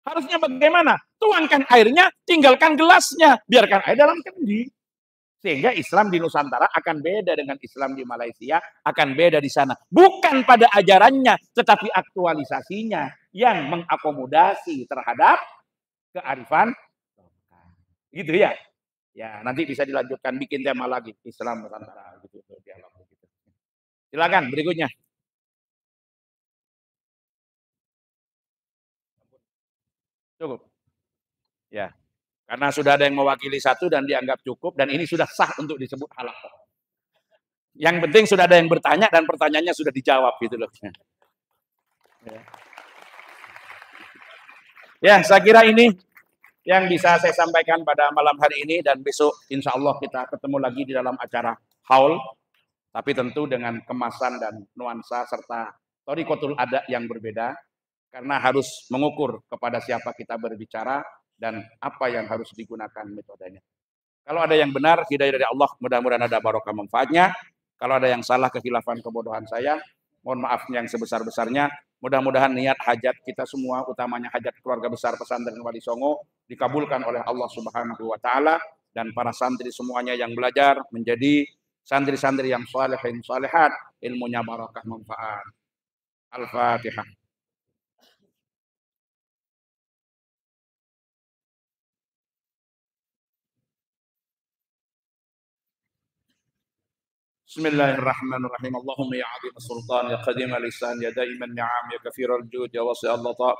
Harusnya bagaimana? Tuangkan airnya, tinggalkan gelasnya. Biarkan air dalam kendi. Sehingga Islam di Nusantara akan beda dengan Islam di Malaysia, akan beda di sana. Bukan pada ajarannya, tetapi aktualisasinya yang mengakomodasi terhadap kearifan. Gitu ya. Ya, nanti bisa dilanjutkan bikin tema lagi Islam Nusantara gitu. Silakan berikutnya. Cukup. Ya. Karena sudah ada yang mewakili satu dan dianggap cukup dan ini sudah sah untuk disebut halaqah. Yang penting sudah ada yang bertanya dan pertanyaannya sudah dijawab gitu loh. Ya, saya kira ini yang bisa saya sampaikan pada malam hari ini dan besok insya Allah kita ketemu lagi di dalam acara haul, tapi tentu dengan kemasan dan nuansa serta thariqatul ada yang berbeda karena harus mengukur kepada siapa kita berbicara dan apa yang harus digunakan metodenya. Kalau ada yang benar, hidayah dari Allah, mudah-mudahan ada barokah manfaatnya. Kalau ada yang salah, kekhilafan, kebodohan saya, mohon maaf yang sebesar-besarnya. Mudah-mudahan niat hajat kita semua, utamanya hajat keluarga besar pesantren Wali Songo, dikabulkan oleh Allah Subhanahu wa Ta'ala, dan para santri semuanya yang belajar menjadi santri-santri yang salihin, salihat, ilmunya barokah manfaat. Al-Fatihah. Bismillahirrahmanirrahim. Allahumma ya azim sultan ya qadim al-ihsan ya daiman ni'am ya kathir al-jud ya wasi' al-lata.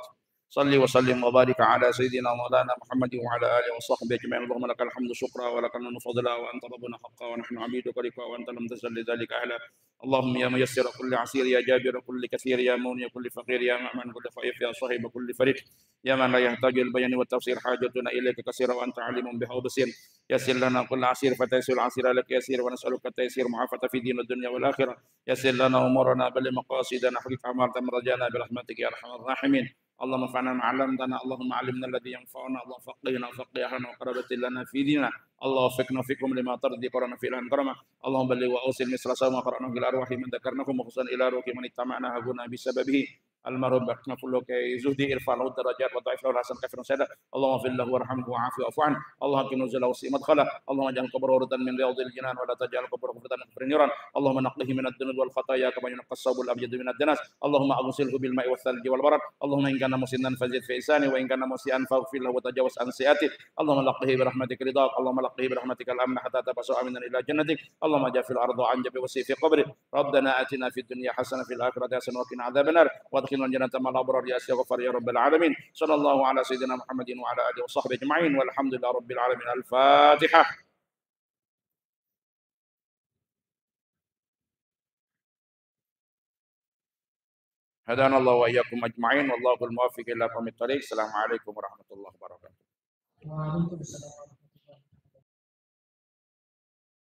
Salli wa sallim wa barik ala sayyidina maulana Muhammadin wa ala alihi wa sahbihi ajma'in. Allahumma lakal hamdu syukra wa lakal hamdu fadla wa anta rabbuna haqqa wa nahnu 'abiduka rika wa anta lam tazal lidzalika ahla. Allahumma ya muyassir kulli 'asir ya jabir kulli kathir ya mu'ni kulli faqir ya ma'man kulli khaif ya sahib kulli farid. Ya man la yahtaju al-bayan wa tafsir hajatuna ilayka katsira wa anta 'alimun biha basir. يسر لنا كل عسير فتيسر العسير لك يسير ونسألك التيسير معافاة في دين الدنيا والآخرة يسر لنا أمورنا بل مقاصدنا حقق أمارة رجانا برحمتك يا أرحم الراحمين اللهم انفعنا ما علمتنا اللهم علمنا الذي ينفعنا اللهم فقهنا وفقه أهلنا وقربت لنا في ديننا الله وفقنا فيكم لما ترضي قرنا في الهن كرمه اللهم بلغ وأوصل مثل سوما قرأناه إلى أرواح من ذكرناكم وخصوصا إلى روح من اتبعنا هبنا بسببه المرض بحنا كله كي زهدي ارفع له الدرجات وضعف له الحسن كفر سيدا اللهم اغفر له وارحمه وعافه واعف عنه اللهم اكرم نزله وسيء مدخله اللهم اجعل قبره وردا من رياض الجنان ولا تجعل قبره وردا من كفر النيران اللهم نقه من الذنوب والخطايا كما ينقى الثوب الابيض من الدنس اللهم اغسله بالماء والثلج والبرد اللهم ان كان مسنا فزد في إحسانه وان كان مسيئا فاغفر له وتجاوز عن سيئاته اللهم لقه برحمتك رضاك اللهم لقه برحمتك الامن حتى تبسط منا الى جنتك اللهم اجعل في الارض عن جب وسيء في قبره ربنا اتنا في الدنيا حسنه في الاخره حسنه وقنا عذاب النار وادخلنا الجنه مع الابرار يا غفار يا رب العالمين صلى الله على سيدنا محمد وعلى اله وصحبه اجمعين والحمد لله رب العالمين الفاتحه هدانا الله واياكم اجمعين والله الموفق الى قوم الطريق السلام عليكم ورحمه الله وبركاته Waalaikumsalam.